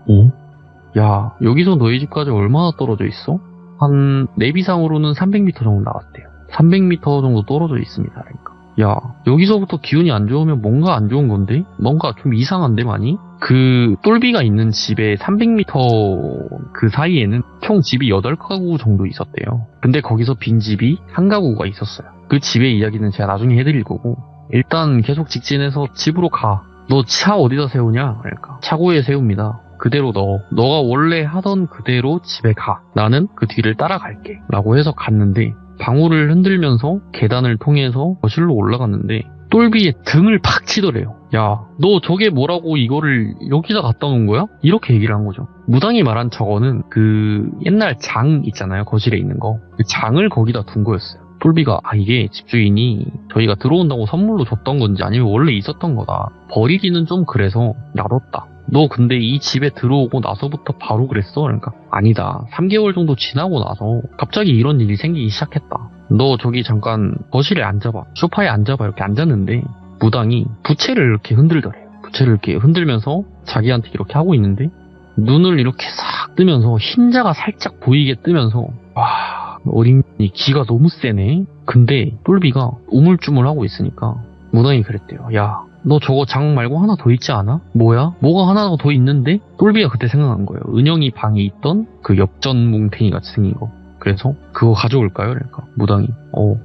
야, 여기서 너희 집까지 얼마나 떨어져 있어? 한 내비상으로는 300m 정도 나왔대요. 300m 정도 떨어져 있습니다. 그러니까. 야, 여기서부터 기운이 안 좋으면 뭔가 안 좋은 건데? 뭔가 좀 이상한데 많이? 그 똘비가 있는 집에 300m 그 사이에는 총 집이 8가구 정도 있었대요. 근데 거기서 빈 집이 1가구가 있었어요. 그 집의 이야기는 제가 나중에 해드릴 거고 일단 계속 직진해서 집으로 가. 너 차 어디다 세우냐? 그러니까 차고에 세웁니다. 그대로 너가 원래 하던 그대로 집에 가. 나는 그 뒤를 따라갈게. 라고 해서 갔는데 방울을 흔들면서 계단을 통해서 거실로 올라갔는데 똘비의 등을 팍 치더래요. 야, 너 저게 뭐라고 이거를 여기다 갖다 놓은 거야? 이렇게 얘기를 한 거죠. 무당이 말한 저거는 그 옛날 장 있잖아요. 거실에 있는 거. 그 장을 거기다 둔 거였어요. 똘비가 이게 집주인이 저희가 들어온다고 선물로 줬던 건지 아니면 원래 있었던 거다. 버리기는 좀 그래서 놔뒀다. 너 근데 이 집에 들어오고 나서부터 바로 그랬어? 그러니까 아니다. 3개월 정도 지나고 나서 갑자기 이런 일이 생기기 시작했다. 너 저기 잠깐 거실에 앉아봐. 소파에 앉아봐. 이렇게 앉았는데 무당이 부채를 이렇게 흔들더래요. 부채를 이렇게 흔들면서 자기한테 이렇게 하고 있는데 눈을 이렇게 싹 뜨면서 흰자가 살짝 보이게 뜨면서 와, 어린이 기가 너무 세네. 근데 똘비가 우물쭈물하고 있으니까 무당이 그랬대요. 야, 너 저거 장 말고 하나 더 있지 않아? 뭐야? 뭐가 하나 더 있는데? 똘비가 그때 생각난 거예요. 은영이 방에 있던 그 엽전 뭉탱이 같이 생긴 거. 그래서 그거 가져올까요? 그러니까 무당이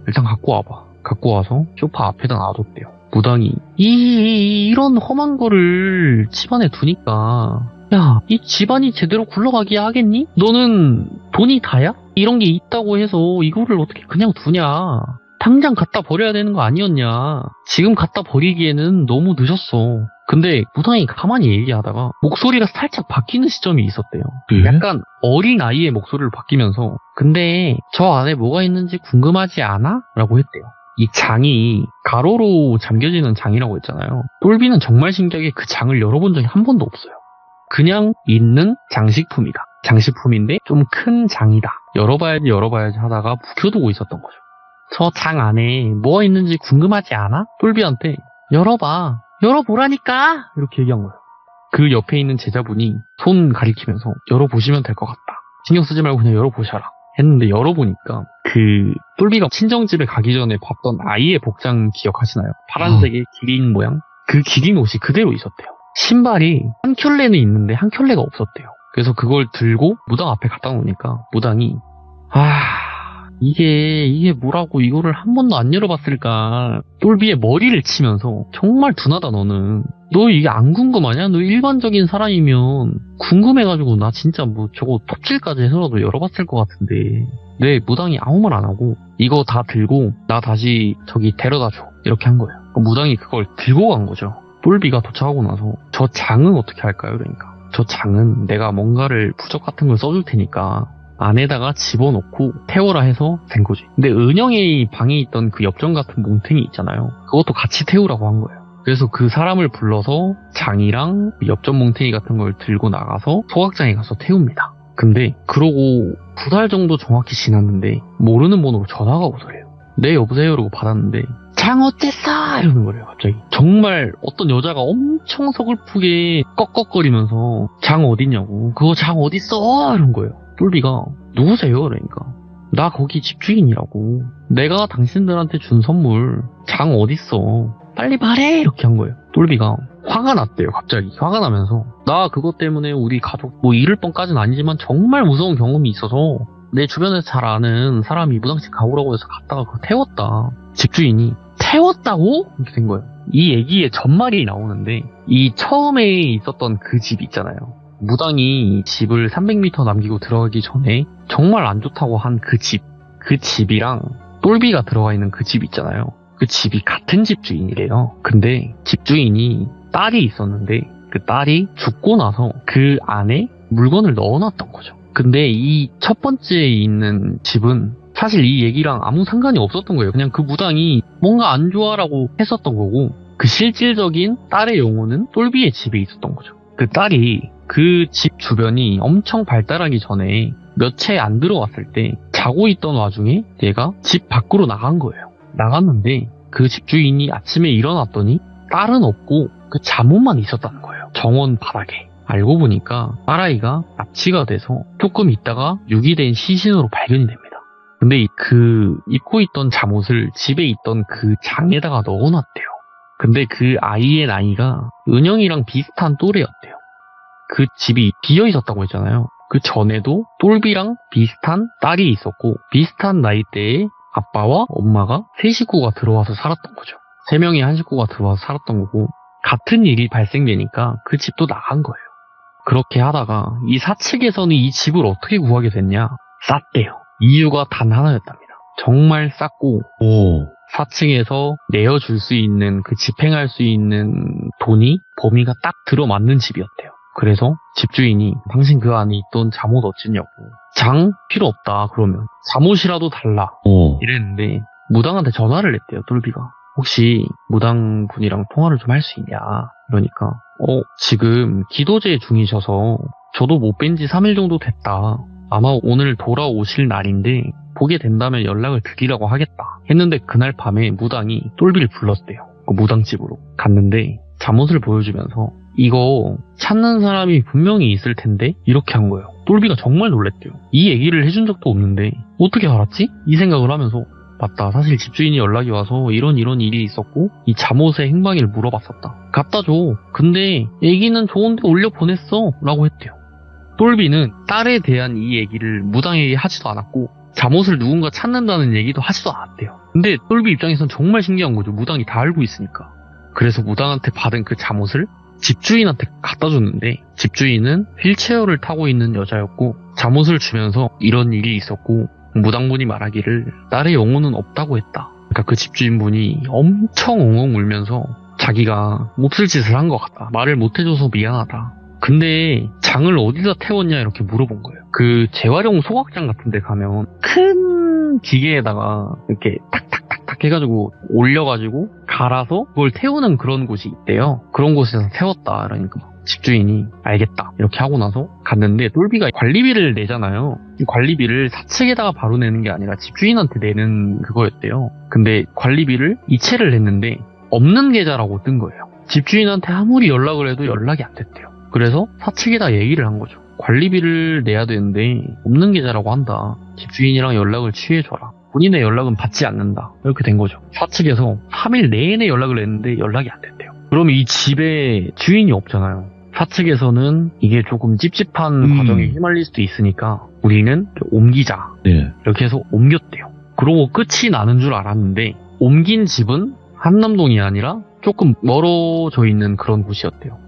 일단 갖고 와봐. 갖고 와서 소파 앞에다 놔뒀대요. 무당이 이런 험한 거를 집안에 두니까 야, 이 집안이 제대로 굴러가게 하겠니? 너는 돈이 다야? 이런 게 있다고 해서 이거를 어떻게 그냥 두냐? 당장 갖다 버려야 되는 거 아니었냐? 지금 갖다 버리기에는 너무 늦었어. 근데 무당이 가만히 얘기하다가 목소리가 살짝 바뀌는 시점이 있었대요. 약간 어린 아이의 목소리를 바뀌면서 근데 저 안에 뭐가 있는지 궁금하지 않아? 라고 했대요. 이 장이 가로로 잠겨지는 장이라고 했잖아요. 똘비는 정말 신기하게 그 장을 열어본 적이 한 번도 없어요. 그냥 있는 장식품이다. 장식품인데 좀 큰 장이다. 열어봐야지 하다가 묵혀두고 있었던 거죠. 저 장 안에 뭐가 있는지 궁금하지 않아? 똘비한테 열어봐. 열어보라니까! 이렇게 얘기한 거예요. 그 옆에 있는 제자분이 손 가리키면서 열어보시면 될 것 같다. 신경 쓰지 말고 그냥 열어보셔라. 했는데 열어보니까 그 똘비가 친정집에 가기 전에 봤던 아이의 복장 기억하시나요? 파란색의 기린 모양? 그 기린 옷이 그대로 있었대요. 신발이 한 켤레는 있는데 한 켤레가 없었대요. 그래서 그걸 들고 무당 앞에 갖다 놓으니까 무당이 이게 뭐라고 이거를 한 번도 안 열어봤을까. 똘비의 머리를 치면서 정말 둔하다 너는. 너 이게 안 궁금하냐? 너 일반적인 사람이면 궁금해가지고 나 진짜 뭐 저거 톱질까지 해서라도 열어봤을 것 같은데. 네, 무당이 아무 말 안 하고 이거 다 들고 나 다시 저기 데려다줘. 이렇게 한 거예요. 무당이 그걸 들고 간 거죠. 똘비가 도착하고 나서 저 장은 어떻게 할까요? 그러니까 저 장은 내가 뭔가를 부적 같은 걸 써줄 테니까 안에다가 집어넣고 태워라 해서 된 거지. 근데 은영의 방에 있던 그 엽전 같은 몽탱이 있잖아요. 그것도 같이 태우라고 한 거예요. 그래서 그 사람을 불러서 장이랑 엽전 몽탱이 같은 걸 들고 나가서 소각장에 가서 태웁니다. 근데 그러고 2달 정도 정확히 지났는데 모르는 번호로 전화가 오더래요. 네 여보세요 이러고 받았는데 장 어땠어? 이러는 거래요 갑자기. 정말 어떤 여자가 엄청 서글프게 꺽꺽거리면서 장 어딨냐고. 그거 장 어딨어? 이런 거예요. 똘비가 누구세요? 그러니까 나 거기 집주인이라고. 내가 당신들한테 준 선물 장 어딨어? 빨리 말해! 이렇게 한 거예요. 똘비가 화가 났대요. 갑자기 화가 나면서 나 그것 때문에 우리 가족 뭐 잃을 뻔까지는 아니지만 정말 무서운 경험이 있어서 내 주변에서 잘 아는 사람이 무당집 가보라고 해서 갔다가 그거 태웠다. 집주인이 태웠다고? 이렇게 된 거예요. 이 얘기의 전말이 나오는데 이 처음에 있었던 그 집 있잖아요. 무당이 집을 300m 남기고 들어가기 전에 정말 안 좋다고 한 그 집이랑 똘비가 들어가 있는 그 집 있잖아요. 그 집이 같은 집주인이래요. 근데 집주인이 딸이 있었는데 그 딸이 죽고 나서 그 안에 물건을 넣어놨던 거죠. 근데 이 첫 번째에 있는 집은 사실 이 얘기랑 아무 상관이 없었던 거예요. 그냥 그 무당이 뭔가 안 좋아라고 했었던 거고 그 실질적인 딸의 영혼은 똘비의 집에 있었던 거죠. 그 딸이 그 집 주변이 엄청 발달하기 전에 몇 채 안 들어왔을 때 자고 있던 와중에 얘가 집 밖으로 나간 거예요. 나갔는데 그 집주인이 아침에 일어났더니 딸은 없고 그 잠옷만 있었다는 거예요. 정원 바닥에. 알고 보니까 딸아이가 납치가 돼서 조금 있다가 유기된 시신으로 발견이 됩니다. 근데 그 입고 있던 잠옷을 집에 있던 그 장에다가 넣어놨대요. 근데 그 아이의 나이가 은영이랑 비슷한 또래였대요. 그 집이 비어 있었다고 했잖아요. 그 전에도 똘비랑 비슷한 딸이 있었고 비슷한 나이대에 아빠와 엄마가 세 식구가 들어와서 살았던 거죠. 3명의 한 식구가 들어와서 살았던 거고 같은 일이 발생되니까 그 집도 나간 거예요. 그렇게 하다가 이 사측에서는 이 집을 어떻게 구하게 됐냐? 쌌대요. 이유가 단 하나였답니다. 정말 쌌고 사층에서 내어줄 수 있는 그 집행할 수 있는 돈이 범위가 딱 들어맞는 집이었대요. 그래서 집주인이 당신 그 안에 있던 잠옷 어찌냐고. 장 필요 없다 그러면 잠옷이라도 달라 이랬는데 무당한테 전화를 했대요. 똘비가 혹시 무당분이랑 통화를 좀 할 수 있냐. 그러니까 지금 기도제 중이셔서 저도 못 뵌 지 3일 정도 됐다. 아마 오늘 돌아오실 날인데 보게 된다면 연락을 드리라고 하겠다 했는데 그날 밤에 무당이 똘비를 불렀대요. 그 무당집으로 갔는데 잠옷을 보여주면서 이거 찾는 사람이 분명히 있을 텐데 이렇게 한 거예요. 똘비가 정말 놀랬대요. 이 얘기를 해준 적도 없는데 어떻게 알았지? 이 생각을 하면서 맞다. 사실 집주인이 연락이 와서 이런 일이 있었고 이 잠옷의 행방을 물어봤었다. 갖다 줘. 근데 얘기는 좋은데 올려보냈어 라고 했대요. 똘비는 딸에 대한 이 얘기를 무당에게 하지도 않았고 잠옷을 누군가 찾는다는 얘기도 하지도 않았대요. 근데 똘비 입장에선 정말 신기한 거죠. 무당이 다 알고 있으니까. 그래서 무당한테 받은 그 잠옷을 집주인한테 갖다 줬는데 집주인은 휠체어를 타고 있는 여자였고 잠옷을 주면서 이런 일이 있었고 무당분이 말하기를 딸의 영혼은 없다고 했다. 그러니까 그 집주인분이 엄청 엉엉 울면서 자기가 몹쓸 짓을 한 것 같다. 말을 못해줘서 미안하다. 근데 장을 어디다 태웠냐 이렇게 물어본 거예요. 그 재활용 소각장 같은 데 가면 큰 기계에다가 이렇게 탁탁탁탁 해가지고 올려가지고 갈아서 그걸 태우는 그런 곳이 있대요. 그런 곳에서 태웠다. 그러니까 집주인이 알겠다 이렇게 하고 나서 갔는데 똘비가 관리비를 내잖아요. 이 관리비를 사측에다가 바로 내는 게 아니라 집주인한테 내는 그거였대요. 근데 관리비를 이체를 냈는데 없는 계좌라고 뜬 거예요. 집주인한테 아무리 연락을 해도 연락이 안 됐대요. 그래서 사측에다 얘기를 한 거죠. 관리비를 내야 되는데 없는 계좌라고 한다. 집주인이랑 연락을 취해줘라. 본인의 연락은 받지 않는다. 이렇게 된 거죠. 사측에서 3일 내내 연락을 했는데 연락이 안 됐대요. 그럼 이 집에 주인이 없잖아요. 사측에서는 이게 조금 찝찝한 과정에 휘말릴 수도 있으니까 우리는 옮기자. 네. 이렇게 해서 옮겼대요. 그러고 끝이 나는 줄 알았는데 옮긴 집은 한남동이 아니라 조금 멀어져 있는 그런 곳이었대요.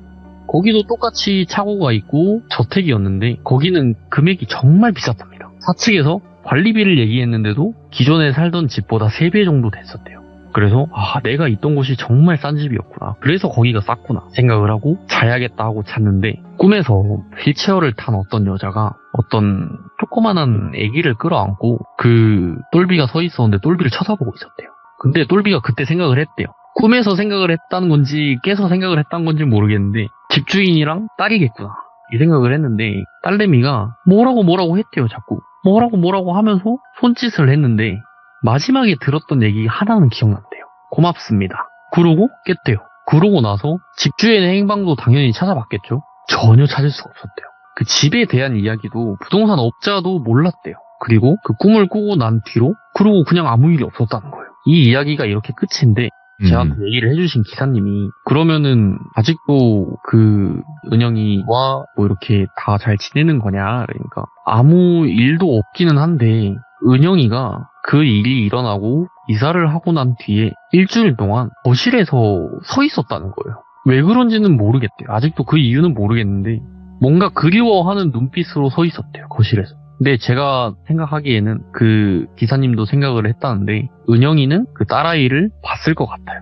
거기도 똑같이 차고가 있고 저택이었는데 거기는 금액이 정말 비쌌답니다. 사측에서 관리비를 얘기했는데도 기존에 살던 집보다 3배 정도 됐었대요. 그래서 내가 있던 곳이 정말 싼 집이었구나. 그래서 거기가 쌌구나 생각을 하고 자야겠다 하고 잤는데 꿈에서 휠체어를 탄 어떤 여자가 어떤 조그만한 아기를 끌어안고 그 똘비가 서 있었는데 똘비를 쳐다보고 있었대요. 근데 똘비가 그때 생각을 했대요. 꿈에서 생각을 했다는 건지 깨서 생각을 했다는 건지 모르겠는데 집주인이랑 딸이겠구나 이 생각을 했는데 딸내미가 뭐라고 했대요. 자꾸 뭐라고 하면서 손짓을 했는데 마지막에 들었던 얘기 하나는 기억난대요. 고맙습니다. 그러고 깼대요. 그러고 나서 집주인의 행방도 당연히 찾아봤겠죠. 전혀 찾을 수가 없었대요. 그 집에 대한 이야기도 부동산 업자도 몰랐대요. 그리고 그 꿈을 꾸고 난 뒤로 그러고 그냥 아무 일이 없었다는 거예요. 이 이야기가 이렇게 끝인데 저한테 얘기를 해주신 기사님이 그러면은 아직도 그 은영이와 뭐 이렇게 다 잘 지내는 거냐 그러니까 아무 일도 없기는 한데 은영이가 그 일이 일어나고 이사를 하고 난 뒤에 일주일 동안 거실에서 서 있었다는 거예요. 왜 그런지는 모르겠대요. 아직도 그 이유는 모르겠는데 뭔가 그리워하는 눈빛으로 서 있었대요. 거실에서. 근데 제가 생각하기에는 그 기사님도 생각을 했다는데 은영이는 그 딸아이를 봤을 것 같아요.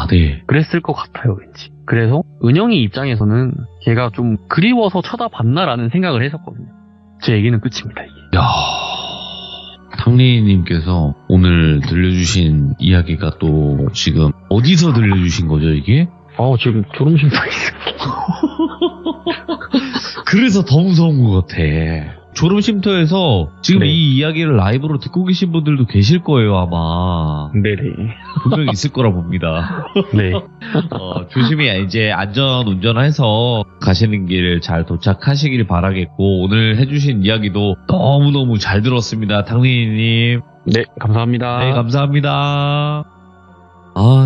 네. 그랬을 것 같아요, 왠지. 그래서 은영이 입장에서는 걔가 좀 그리워서 쳐다봤나라는 생각을 했었거든요. 제 얘기는 끝입니다, 이게. 야, 탕리님께서 오늘 들려주신 이야기가 또 지금 어디서 들려주신 거죠, 이게? 지금 졸음심장이 있어요. 그래서 더 무서운 것 같아. 졸음쉼터에서 지금 네. 이 이야기를 라이브로 듣고 계신 분들도 계실 거예요, 아마. 네네. 분명히 있을 거라 봅니다. 네. 조심히 이제 안전 운전해서 가시는 길 잘 도착하시길 바라겠고, 오늘 해주신 이야기도 너무너무 잘 들었습니다. 탕리님. 네, 감사합니다. 네, 감사합니다.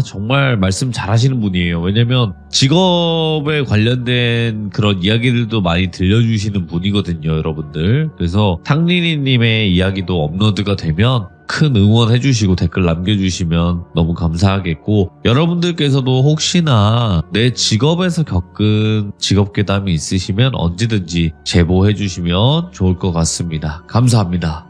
정말 말씀 잘 하시는 분이에요. 왜냐면 직업에 관련된 그런 이야기들도 많이 들려주시는 분이거든요, 여러분들. 그래서 탕리니님의 이야기도 업로드가 되면 큰 응원해주시고 댓글 남겨주시면 너무 감사하겠고, 여러분들께서도 혹시나 내 직업에서 겪은 직업괴담이 있으시면 언제든지 제보해주시면 좋을 것 같습니다. 감사합니다.